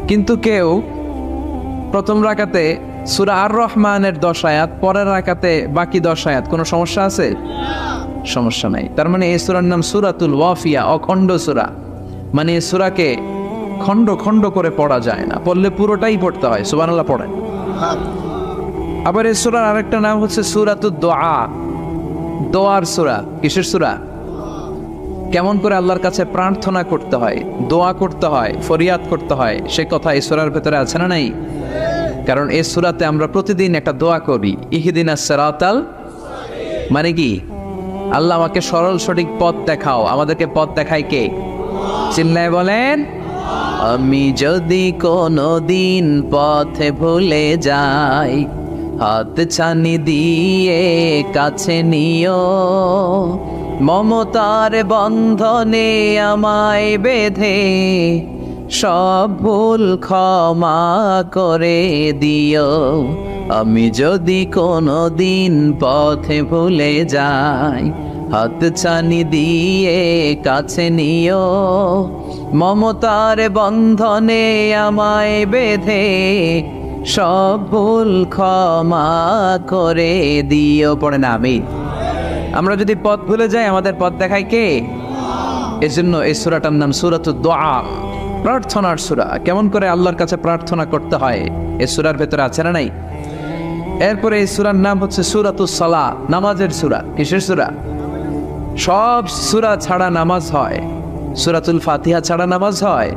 কিন্তু কেউ প্রথম রাকাতে সূরা আর রহমানের 10 আয়াত, পরের রাকাতে বাকি 10 আয়াত। কোনো সমস্যা আছে? সমস্যা নাই। তার মানে এই সূরার নাম সূরাতুল ওয়াফিয়া, অখণ্ড সূরা। মানে এই সূরাকে খণ্ড খণ্ড করে পড়া যায় না, পড়লে পুরোটাই পড়তে হয়। সুবহানাল্লাহ পড়েন। আবার এই সূরার আরেকটা নাম হচ্ছে সূরাতুদ দুআ, দোয়ার সূরা। কিসের সূরা? কেমন করে আল্লাহর কাছে প্রার্থনা করতে হয়, দোয়া করতে হয়, ফরিয়াদ করতে হয়, সে কথা এই সূরার ভেতরে আছে না নাই? কারণ এই সূরাতে আমরা প্রতিদিন একটা দোয়া করি, ইহদিনাস সিরাতাল, মানে কি? আল্লাহ আমাকে সরল সঠিক পথ দেখাও। আমাদেরকে পথ দেখায় কে? চিল্লায় বলেন। আমি যদি কোনো দিন পথে ভুলে যাই, হাত ছানি দিয়ে কাছে নিও, মমতার বন্ধনে আমায় বেঁধে সব ভুল ক্ষমা করে দিও। আমি যদি কোনো দিন পথে ভুলে যাই, হাত ছানি দিয়ে কাছে নিও, মমতার বন্ধনে আমায় বেঁধে সব ভুল ক্ষমা করে দিও। পড়ে না আমি। আমরা যদি পথ ভুলে যাই, আমাদের পথ দেখায় কে? এজন্য এই সূরাটার নাম সূরাতুদ দুআ, প্রার্থনার সূরা। কেমন করে আল্লাহর কাছে প্রার্থনা করতে হয় এই সূরার ভেতরে আছে না নাই? এরপরে এই সূরার নাম হচ্ছে সূরাতুস সালাহ, নামাজের সূরা। কিসের সূরা? সব সূরা ছাড়া নামাজ হয়, সূরাতুল ফাতিহা ছাড়া নামাজ হয়?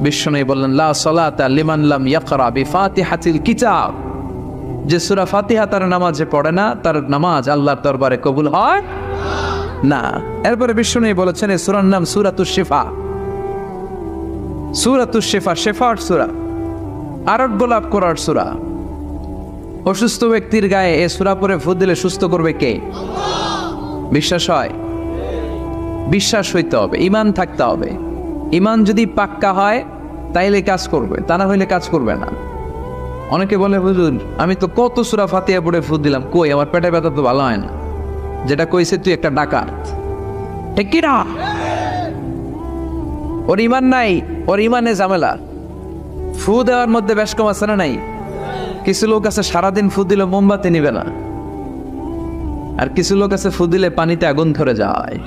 বিশ্বনবী বললেন লা সালাতা লিমান লাম ইয়াকরা বিফাতিহাতিল কিতাব। যে সূরা ফাতিহা তার নামাজে পড়ে না, তার নামাজ আল্লাহর দরবারে কবুল হয় না। এরপরে বিষ্ণু বলেছেন এই সূরার নাম সূরাতুশ শিফা। সূরাতুশ শিফা, শেফার সূরা, আরোগ্য লাভ করার সূরা। অসুস্থ ব্যক্তির গায়ে এই সূরা পড়ে ফু দিলে সুস্থ করবে কে? বিশ্বাস হয়? বিশ্বাস হইতে হবে, ঈমান থাকতে হবে। ঈমান যদি পাক্কা হয় তাইলে কাজ করবে, তা না হইলে কাজ করবে না। অনেকে বলে হুজুর আমি তো কত সূরা ফাতিহা পড়ে ফু দিলাম, কই আমার পেটে ব্যথা তো ভালো হয় না। যেটা কইছে তুই একটা ডাকাত, ঠিক কি না? ওর ঈমান নাই, ওর ঈমানে ঝামেলা। ফু দেওয়ার মধ্যে বেশ কম আছে না নাই? কিছু লোক আছে সারাদিন ফু দিলে মোমবাতি নিবে না, আর কিছু লোক আছে ফু দিলে পানিতে আগুন ধরে যায়।